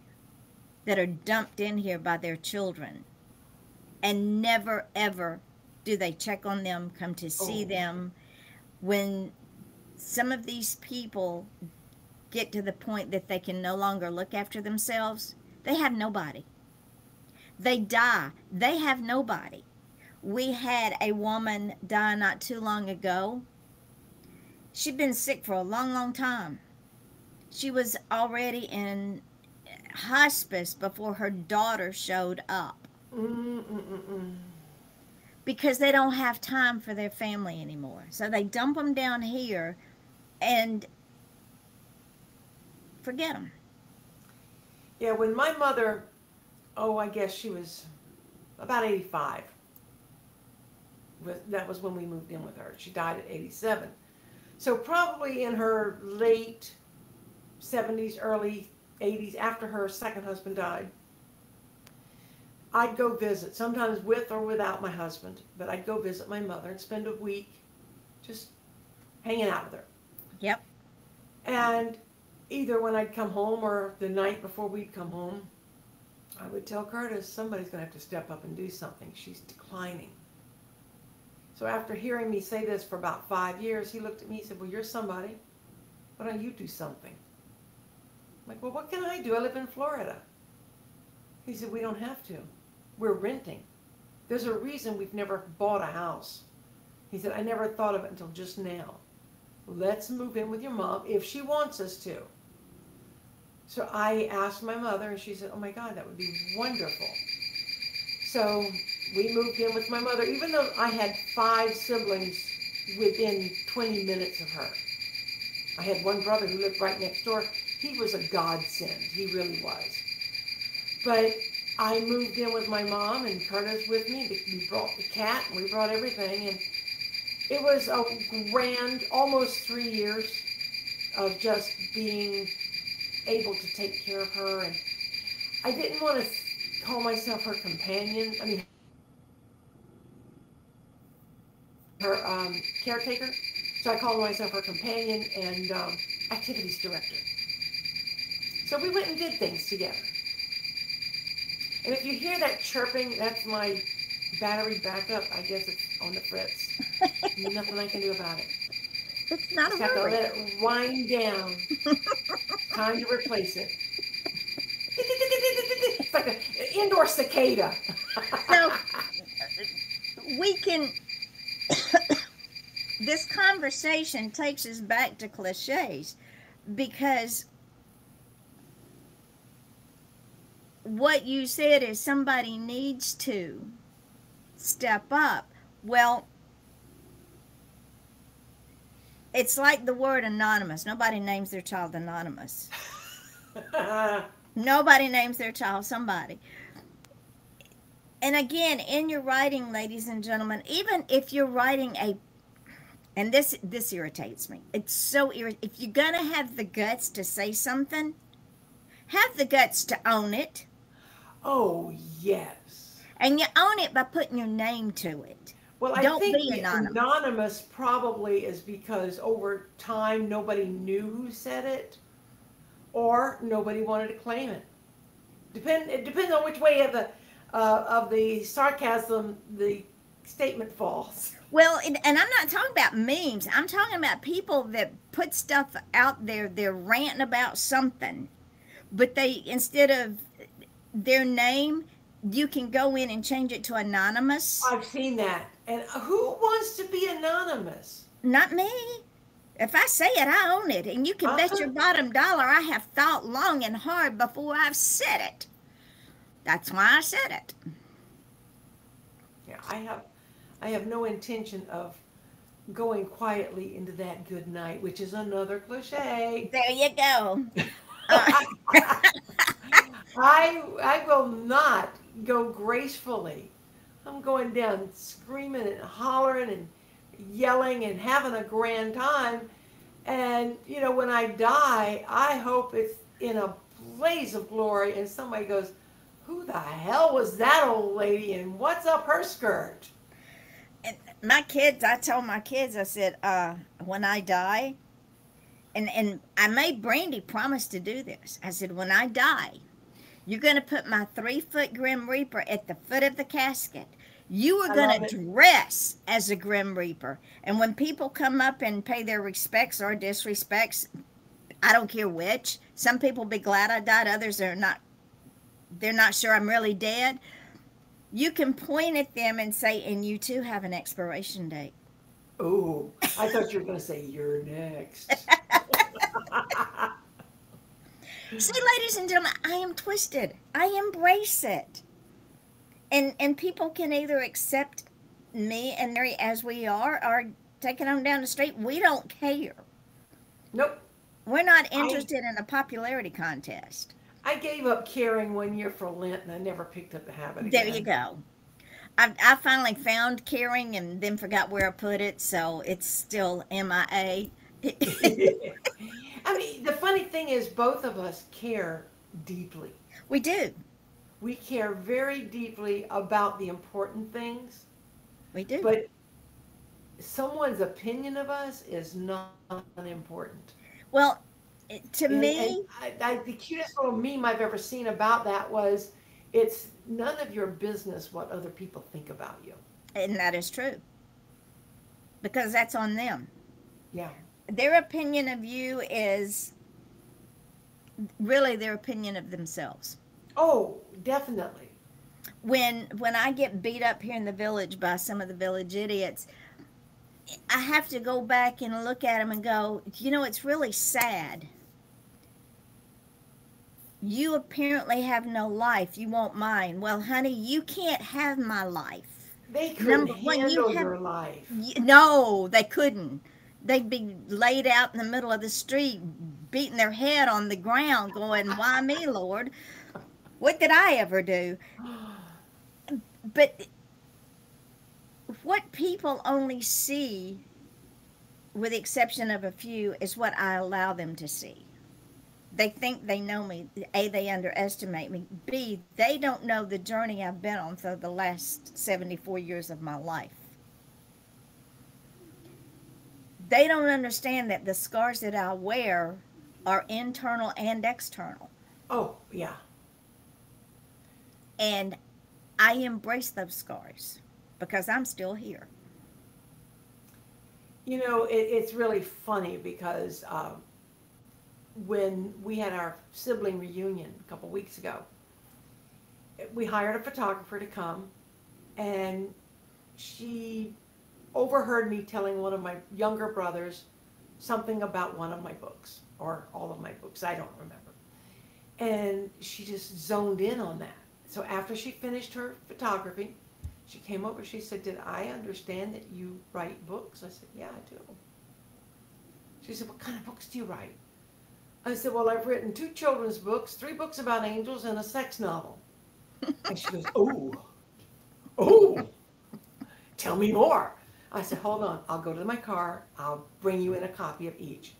that are dumped in here by their children and never ever do they check on them, come to see Oh, them. When some of these people get to the point that they can no longer look after themselves, they have nobody. They die, they have nobody. We had a woman die not too long ago. She'd been sick for a long, long time. She was already in hospice before her daughter showed up mm-mm-mm-mm. because they don't have time for their family anymore. So they dump them down here and forget them. Yeah, when my mother, oh, I guess she was about 85. That was when we moved in with her. She died at 87. So probably in her late 70s, early 80s, after her second husband died, I'd go visit, sometimes with or without my husband, but I'd go visit my mother and spend a week just hanging out with her. Yep. And either when I'd come home or the night before we'd come home, I would tell Curtis, somebody's going to have to step up and do something. She's declining. So after hearing me say this for about 5 years, he looked at me and said, well, you're somebody. Why don't you do something? I'm like, well, what can I do? I live in Florida. He said, we don't have to. We're renting. There's a reason we've never bought a house. He said, I never thought of it until just now. Let's move in with your mom if she wants us to. So I asked my mother, and she said, oh my God, that would be wonderful. So we moved in with my mother. Even though I had 5 siblings, within 20 minutes of her. I had one brother who lived right next door. He was a godsend. He really was. But I moved in with my mom, and Curtis with me. We brought the cat, and we brought everything, and it was a grand, almost 3 years of just being able to take care of her. And I didn't want to call myself her companion. I mean, her caretaker. So I called myself her companion and activities director. So we went and did things together. And if you hear that chirping, that's my battery backup. I guess it's on the fritz. Nothing I can do about it. It's not Just a have to worry. let it wind down. Time to replace it. It's like an indoor cicada. So we can, this conversation takes us back to cliches, because what you said is somebody needs to step up. Well, it's like the word anonymous. Nobody names their child anonymous. Nobody names their child somebody. And again, in your writing, ladies and gentlemen, even if you're writing and this irritates me. It's so irritating. If you're gonna have the guts to say something, have the guts to own it. Oh, yes. And you own it by putting your name to it. Well, I Don't think be the anonymous. anonymous probably is because over time nobody knew who said it, or nobody wanted to claim it. It depends on which way of the sarcasm the statement falls. Well, and I'm not talking about memes. I'm talking about people that put stuff out there. They're ranting about something, but they, instead of their name, you can go in and change it to anonymous. I've seen that. And who wants to be anonymous? Not me. If I say it, I own it. And you can bet your bottom dollar I have thought long and hard before I've said it. That's why I said it. Yeah, I have no intention of going quietly into that good night, which is another cliche. There you go. I will not go gracefully. I'm going down screaming and hollering and yelling and having a grand time. And, you know, when I die, I hope it's in a blaze of glory and somebody goes, who the hell was that old lady and what's up her skirt? And my kids, I told my kids, I said, when I die, and I made Brandy promise to do this. I said, when I die, you're going to put my 3-foot Grim Reaper at the foot of the casket. You are going to dress as a Grim Reaper. And when people come up and pay their respects or disrespects, I don't care which. Some people will be glad I died. Others are not. They're not sure I'm really dead. You can point at them and say, and you too have an expiration date. Oh, I thought you were going to say, you're next. See, ladies and gentlemen, I am twisted. I embrace it. And people can either accept me and Mary as we are or take it on down the street. We don't care. Nope. We're not interested in a popularity contest. I gave up caring 1 year for Lent and I never picked up the habit There again. you go. I finally found caring and then forgot where I put it, so it's still MIA. I mean, the funny thing is both of us care deeply. We do. We care very deeply about the important things, We do. but someone's opinion of us is not important. Well, to And me, the cutest little meme I've ever seen about that was, it's none of your business what other people think about you. and that is true, because that's on them. Yeah. Their opinion of you is really their opinion of themselves. Oh, definitely. When I get beat up here in the village by some of the village idiots, I have to go back and look at them and go, you know, it's really sad. You apparently have no life. You want mine. Well, honey, you can't have my life. They couldn't Number one, you handle have your life. no, they couldn't. They'd be laid out in the middle of the street, beating their head on the ground, going, "Why me, Lord? What did I ever do?" But what people only see, with the exception of a few, is what I allow them to see. They think they know me. A, they underestimate me. B, they don't know the journey I've been on for the last 74 years of my life. They don't understand that the scars that I wear are internal and external. Oh, yeah. And I embrace those scars because I'm still here. You know, it's really funny because when we had our sibling reunion a couple weeks ago, we hired a photographer to come, and she overheard me telling one of my younger brothers something about one of my books, or all of my books, I don't remember. And she just zoned in on that. So after she finished her photography, she came over, she said, "Did I understand that you write books?" I said, "Yeah, I do." She said, "What kind of books do you write?" I said, "Well, I've written 2 children's books, 3 books about angels, and a sex novel." And she goes, "Oh, oh, tell me more." I said, "Hold on, I'll go to my car, I'll bring you in a copy of each."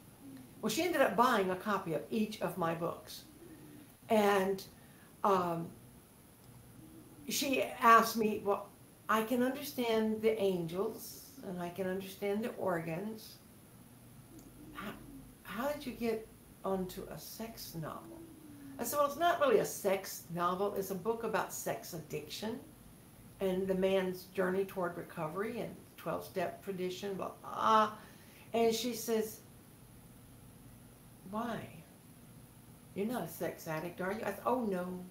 Well, she ended up buying a copy of each of my books. And um, she asked me, "Well, I can understand the angels, and I can understand the organs. How did you get onto a sex novel?" I said, "Well, it's not really a sex novel. It's a book about sex addiction and the man's journey toward recovery and 12-step tradition, blah, blah." And she says, "Why? You're not a sex addict, are you?" I said, "Oh, no."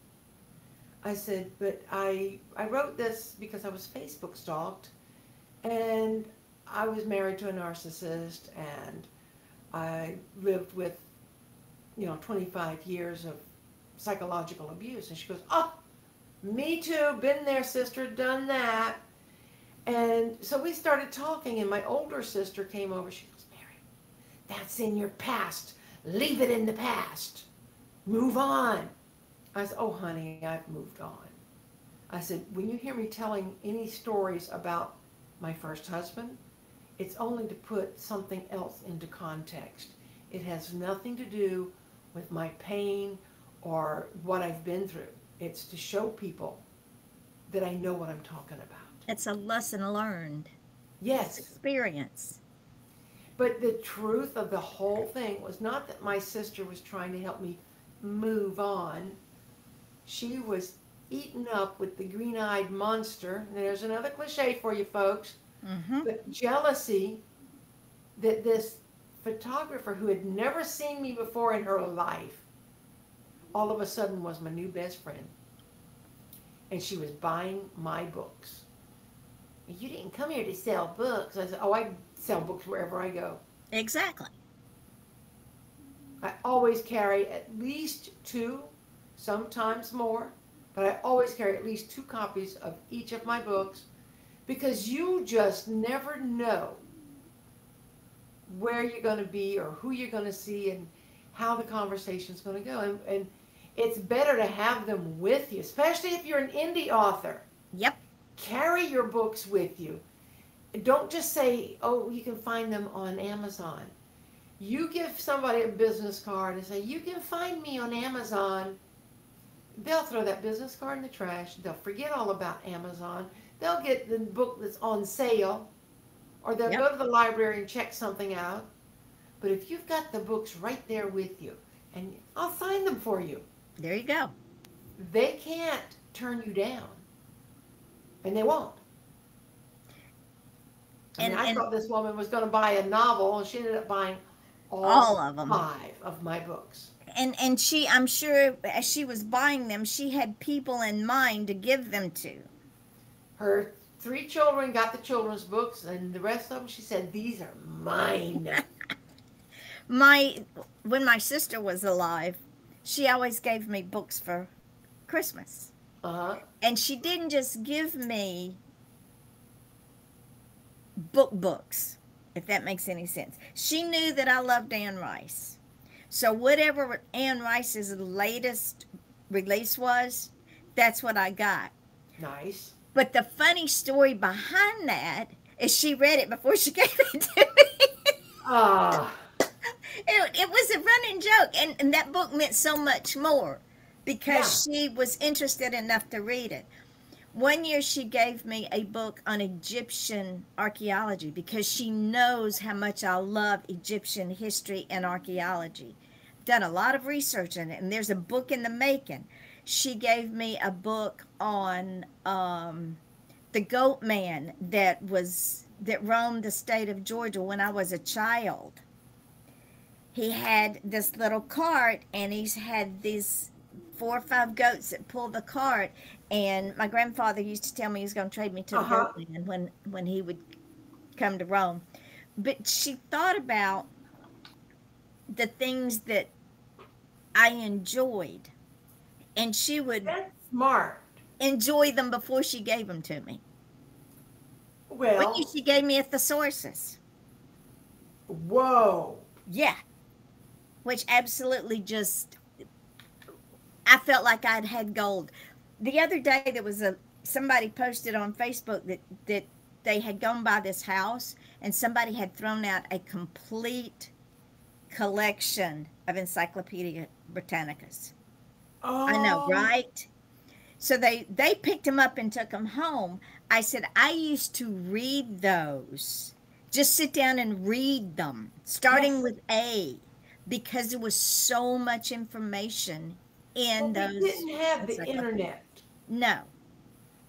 I said, "But I wrote this because I was Facebook stalked, and I was married to a narcissist, and I lived with, 25 years of psychological abuse." And she goes, "Oh, me too, been there, sister, done that." And so we started talking, and my older sister came over. She goes, "Mary, that's in your past. Leave it in the past. Move on." I said, "Oh, honey, I've moved on." I said, "When you hear me telling any stories about my first husband, it's only to put something else into context. It has nothing to do with my pain or what I've been through. It's to show people that I know what I'm talking about." It's a lesson learned. It's Yes, experience. but the truth of the whole thing was not that my sister was trying to help me move on. She was eaten up with the green-eyed monster. And there's another cliche for you folks. Mm-hmm. But jealousy that this photographer who had never seen me before in her life, all of a sudden was my new best friend. And she was buying my books. "You didn't come here to sell books." I said, "Oh, I sell books wherever I go." Exactly. I always carry at least 2, sometimes more, but I always carry at least 2 copies of each of my books, because you just never know where you're going to be or who you're going to see and how the conversation's going to go. And it's better to have them with you, especially if you're an indie author. Yep. Carry your books with you. Don't just say, "Oh, you can find them on Amazon." You give somebody a business card and say, "You can find me on Amazon." They'll throw that business card in the trash. They'll forget all about Amazon. They'll get the book that's on sale, or they'll Yep. go to the library and check something out. But if you've got the books right there with you, and I'll sign them for you, There you go. they can't turn you down. And they won't. I mean, I And thought this woman was going to buy a novel, and she ended up buying all all of them. 5 of my books. And she, I'm sure, as she was buying them, she had people in mind to give them to. Her 3 children got the children's books, and the rest of them, she said, "These are mine." My When my sister was alive, she always gave me books for Christmas. Uh-huh. And she didn't just give me books, if that makes any sense. She knew that I loved Anne Rice. So whatever Anne Rice's latest release was, that's what I got. Nice. But the funny story behind that is she read it before she gave it to me. Ah, It was a running joke, and that book meant so much more yeah. because she was interested enough to read it. One year she gave me a book on Egyptian archaeology because she knows how much I love Egyptian history and archaeology. Done a lot of research in it, and there's a book in the making. She gave me a book on the goat man that roamed the state of Georgia when I was a child. He had this little cart, and he's had these 4 or 5 goats that pull the cart. And my grandfather used to tell me he was going to trade me to Uh the goat huh. man when he would come to Rome. But she thought about the things that I enjoyed, and she would That's smart. enjoy them before she gave them to me. One year Well, she gave me a thesaurus. whoa. Yeah, which absolutely just, I felt like I'd had gold. The other day there was a somebody posted on Facebook that they had gone by this house and somebody had thrown out a complete collection of Encyclopedia Britannicas. I know, Oh, right? So they picked them up and took them home. I said I used to read those. Just sit down and read them, starting yes. with A, because there was so much information in Well, we those didn't have the encyclopedias. internet, No.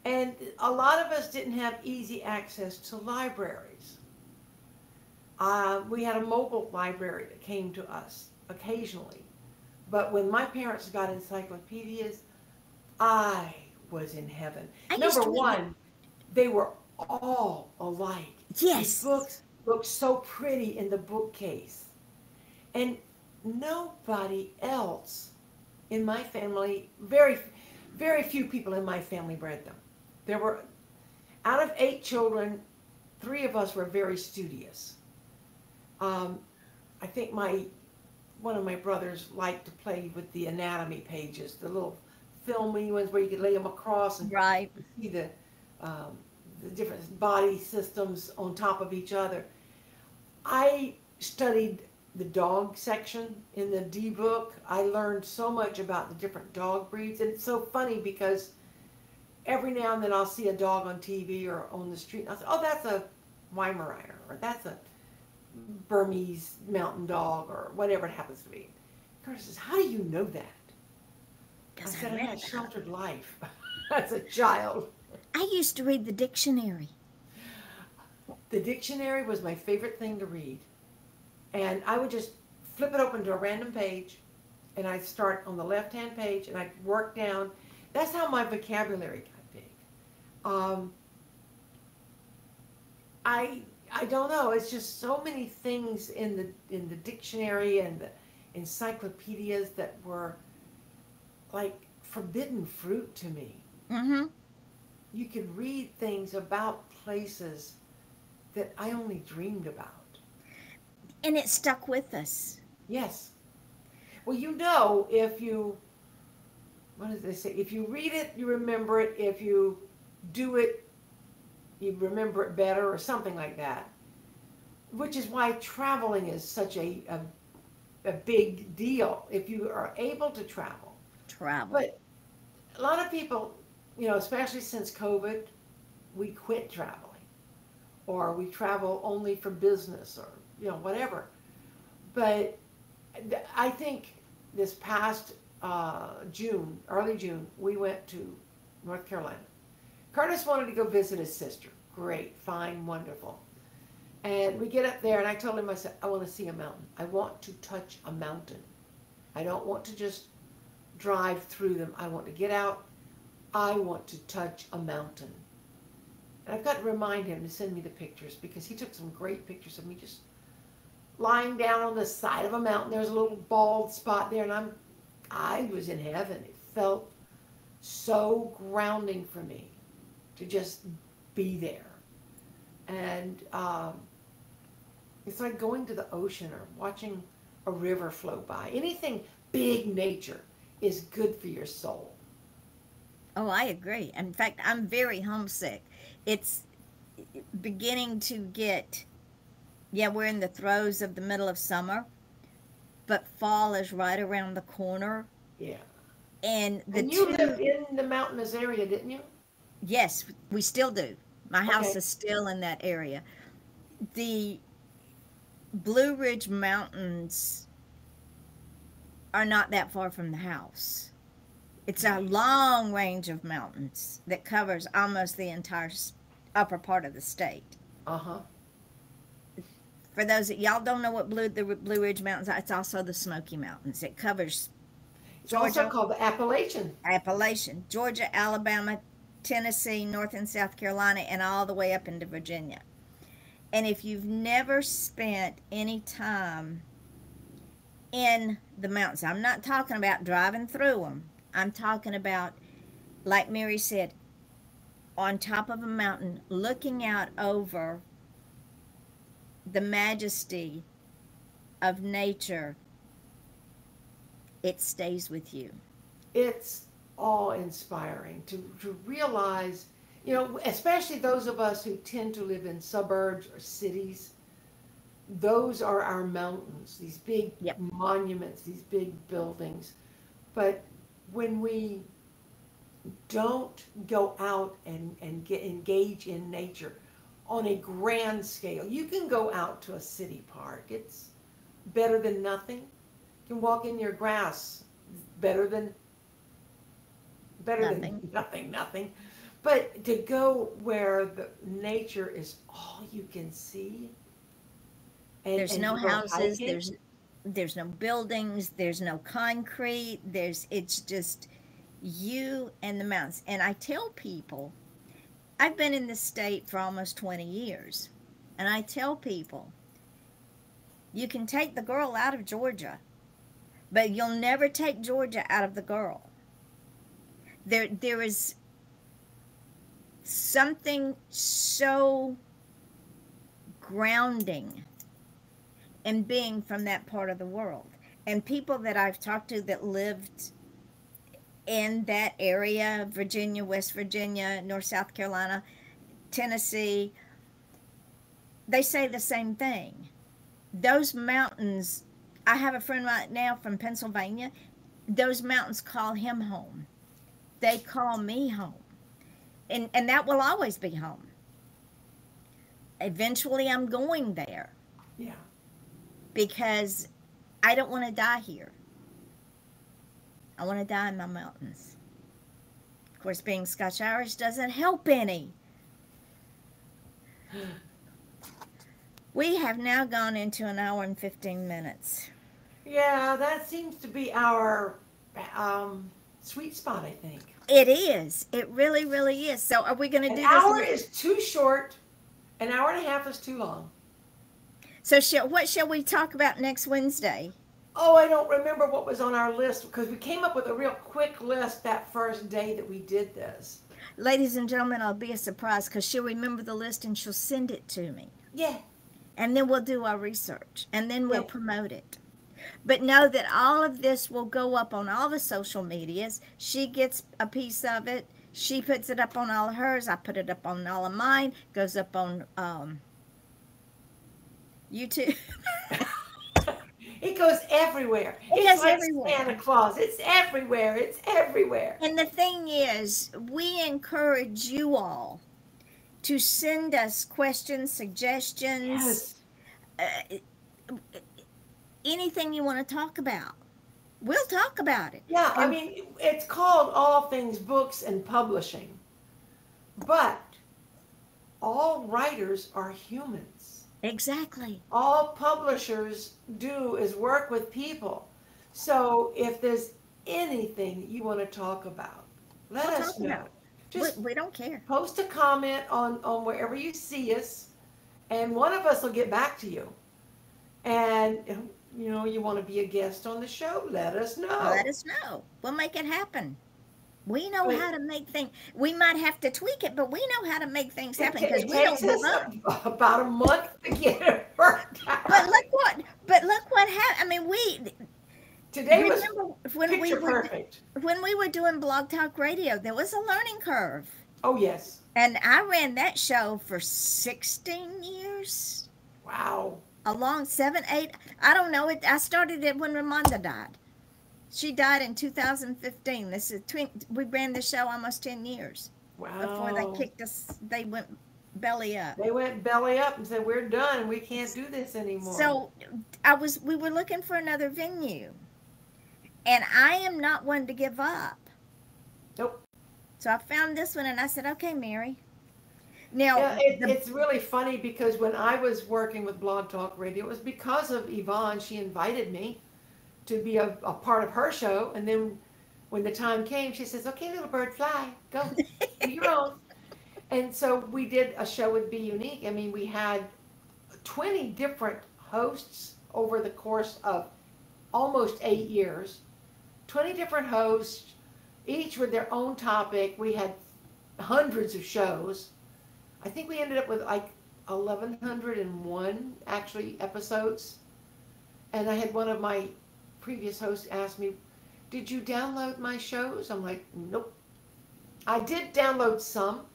and a lot of us didn't have easy access to libraries. We had a mobile library that came to us occasionally, but when my parents got encyclopedias, I was in heaven. I used Number to read, one, they were all alike. These yes. books looked so pretty in the bookcase. And nobody else in my family, very few people in my family read them. There were, out of 8 children, 3 of us were very studious. Um, I think one of my brothers liked to play with the anatomy pages, the little filmy ones where you could lay them across and Right. see um, the different body systems on top of each other. I studied the dog section in the D book. I learned so much about the different dog breeds, and it's so funny because every now and then I'll see a dog on TV or on the street, and I'll say, "Oh, that's a Weimaraner," or "That's a Burmese mountain dog," or whatever it happens to be. Curtis says, "How do you know that?" I Because I said, "I read had a about them. sheltered life as a child." I used to read the dictionary. The dictionary was my favorite thing to read. And I would just flip it open to a random page, and I'd start on the left-hand page, and I'd work down. That's how my vocabulary got big. Um, I I don't know. It's just so many things in the dictionary and the encyclopedias that were like forbidden fruit to me. Mm-hmm. You could read things about places that I only dreamed about. And it stuck with us. Yes. Well, you know, if you, what does they say? If you read it, you remember it. If you do it, you remember it better, or something like that. Which is why traveling is such a big deal if you are able to travel. Travel. But a lot of people, especially since COVID, we quit traveling, or we travel only for business, or whatever. But I think this past June, early June, we went to North Carolina. Curtis wanted to go visit his sister. Great, fine, wonderful. And we get up there, and I told him, I said, I want to see a mountain. I want to touch a mountain. I don't want to just drive through them. I want to get out. I want to touch a mountain. And I've got to remind him to send me the pictures because he took some great pictures of me just lying down on the side of a mountain. There's a little bald spot there, and I was in heaven. It felt so grounding for me to just be there. And it's like going to the ocean or watching a river flow by. Anything big nature is good for your soul. Oh, I agree. In fact, I'm very homesick. It's beginning to get, yeah, we're in the throes of the middle of summer, but fall is right around the corner. Yeah. And the And you lived two, in the mountainous area, didn't you? yes, we still do. My house Okay. is still in that area. The Blue Ridge Mountains are not that far from the house. It's a long range of mountains that covers almost the entire upper part of the state. Uh huh. For those that y'all don't know what the Blue Ridge Mountains are, it's also the Smoky Mountains. It covers It's also Georgia, called the Appalachian. Appalachian, Georgia, Alabama, Tennessee, North and South Carolina, and all the way up into Virginia. And if you've never spent any time in the mountains, I'm not talking about driving through them. I'm talking about, like Mary said, on top of a mountain, looking out over the majesty of nature. It stays with you. It's awe inspiring to realize, especially those of us who tend to live in suburbs or cities, those are our mountains, these big Yep. monuments, these big buildings. But when we don't go out and get engage in nature on a grand scale, you can go out to a city park. It's better than nothing. You can walk in your grass. Better than Nothing. nothing. But to go where the nature is all you can see, There's and no to go houses, hiking. there's no buildings, there's no concrete, it's just you and the mountains. And I tell people, I've been in this state for almost 20 years. And I tell people, you can take the girl out of Georgia, but you'll never take Georgia out of the girl. There is something so grounding in being from that part of the world. And people that I've talked to that lived in that area, Virginia, West Virginia, North South Carolina, Tennessee, they say the same thing. Those mountains, I have a friend right now from Pennsylvania. Those mountains call him home. They call me home. And that will always be home. Eventually, I'm going there Yeah. because I don't want to die here. I want to die in my mountains. Of course, being Scotch Irish doesn't help any. We have now gone into an hour and 15 minutes. Yeah, that seems to be our sweet spot, I think. It is. It really, really is. So, are we going to An do this? hour is too short. An hour and a half is too long. So, what shall we talk about next Wednesday? Oh, I don't remember what was on our list because we came up with a real quick list that first day that we did this. Ladies and gentlemen, I'll be a surprise because she'll remember the list and she'll send it to me. Yeah. And then we'll do our research and then we'll Yeah. promote it. But know that all of this will go up on all the social medias. She gets a piece of it. She puts it up on all of hers. I put it up on all of mine. Goes up on YouTube. It goes everywhere. It It's goes like everywhere. Santa Claus. It's everywhere. It's everywhere. And the thing is, we encourage you all to send us questions, suggestions, Yes. anything you want to talk about. We'll talk about it. Yeah, I And mean, it's called All Things Books and Publishing, but all writers are humans. exactly. All publishers do is work with people. So if there's anything that you want to talk about, let We'll us talk know. about it. Just We don't care. post a comment on wherever you see us, and one of us will get back to you. And you want to be a guest on the show, let us know. Let us know. We'll make it happen. We know But how to make things. We might have to tweak it, but we know how to make things happen because it we takes don't give us up. about a month to get it worked But out. look what, but look what happened. I mean, we Today was remember picture perfect. when we were doing Blog Talk Radio, there was a learning curve. Oh, yes. And I ran that show for 16 years, Wow. along 7, 8. I don't know it. I started it when Ramonda died. She died in 2015. We ran the show almost 10 years before they Wow. kicked us. They went belly up. They went belly up and said, "We're done. We can't do this anymore." So we were looking for another venue, and I am not one to give up. Nope. So I found this one, and I said, "Okay, Mary." Now Yeah, the it's really funny because when I was working with Blog Talk Radio, it was because of Yvonne. She invited me to be a part of her show. And then when the time came, she says, "Okay, little bird, fly. Go. Do your own." And so we did a show with Be Unique. I mean, we had 20 different hosts over the course of almost 8 years. 20 different hosts, each with their own topic. We had hundreds of shows. I think we ended up with like 1,101 actually episodes. And I had one of my previous hosts ask me, "Did you download my shows?" I'm like, "Nope." I did download some,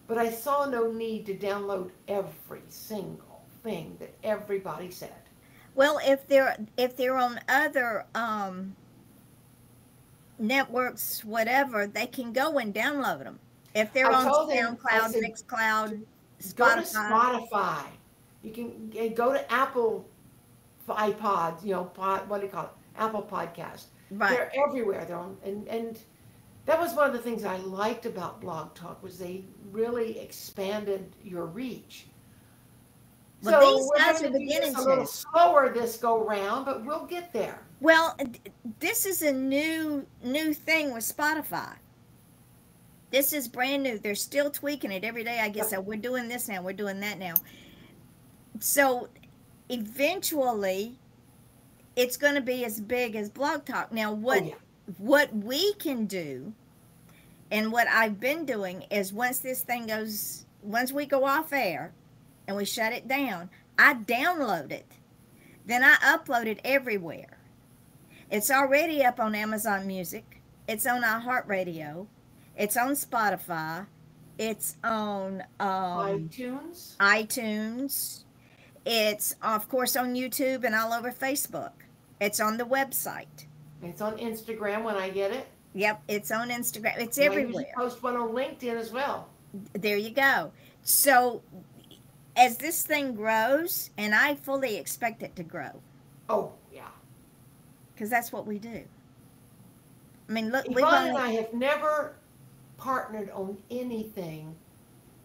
but I saw no need to download every single thing that everybody said. well, if they're on other networks, whatever, they can go and download them. If they're I on told him, I SoundCloud, said, Mixcloud, go to Spotify, Spotify. You can go to Apple iPods, what do you call it? Apple Podcast. right? They're everywhere. They're on, and that was one of the things I liked about Blog Talk was they really expanded your reach. Well, So these we're guys going are to do beginning this a little to. slower this go round, but we'll get there. Well, this is a new thing with Spotify. This is brand new. They're still tweaking it every day. I guess so. We're doing this now. We're doing that now. So eventually, it's going to be as big as Blog Talk. Now, Oh yeah. what we can do, and what I've been doing is once we go off air, and we shut it down, I download it. Then I upload it everywhere. It's already up on Amazon Music. It's on iHeartRadio. It's on Spotify. It's on iTunes. iTunes. It's, of course, on YouTube and all over Facebook. It's on the website. It's on Instagram when I get it. Yep, it's on Instagram. It's And I usually everywhere. post one on LinkedIn as well. There you go. So, as this thing grows, and I fully expect it to grow, Oh yeah. because that's what we do. I mean, look, we've Yvonne and only. I have never partnered on anything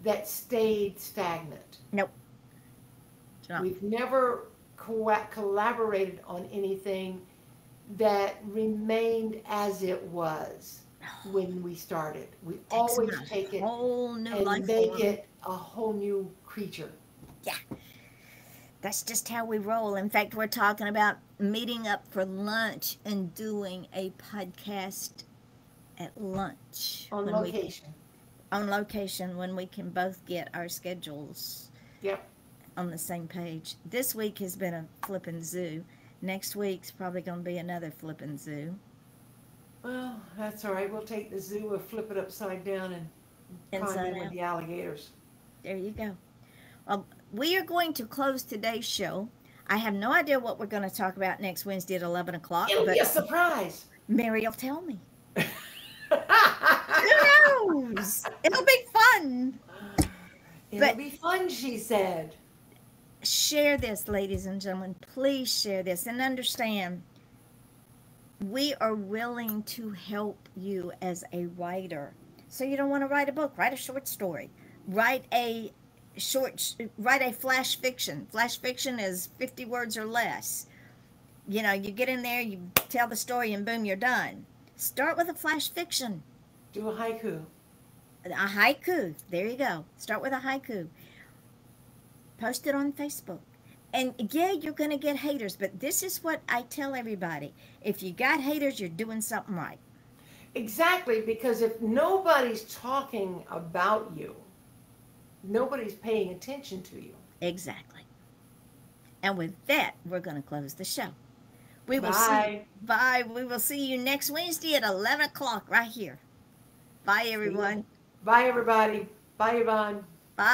that stayed stagnant. Nope. No. We've never collaborated on anything that remained as it was when we started. We always Takes on a take it whole new and life make form. it a whole new creature. Yeah, that's just how we roll. In fact, we're talking about meeting up for lunch and doing a podcast at lunch On when location. on location when we can both get our schedules Yep. on the same page. This week has been a flippin' zoo. Next week's probably going to be another flippin' zoo. Well, that's all right. We'll take the zoo and flip it upside down and climb Inside in with out. the alligators. There you go. Well, we are going to close today's show. I have no idea what we're going to talk about next Wednesday at 11 o'clock, It'll but be a surprise. Mary will tell me. Who knows? It'll be fun. It'll But- be fun, she said. Share this, ladies and gentlemen. Please share this and understand we are willing to help you as a writer. So you don't want to write a book, write a short story, write a flash fiction. Flash fiction is 50 words or less. You get in there, you tell the story, and boom, you're done. Start with a flash fiction. Do a haiku. A haiku. There you go. Start with a haiku. Post it on Facebook. And yeah, you're going to get haters, but this is what I tell everybody. If you got haters, you're doing something right. Exactly, because if nobody's talking about you, nobody's paying attention to you. Exactly. And with that, we're going to close the show. We will see. Bye. Bye. We will see you next Wednesday at 11 o'clock right here. Bye, See ya. everyone. Bye, everybody. Bye, Yvonne. Bye.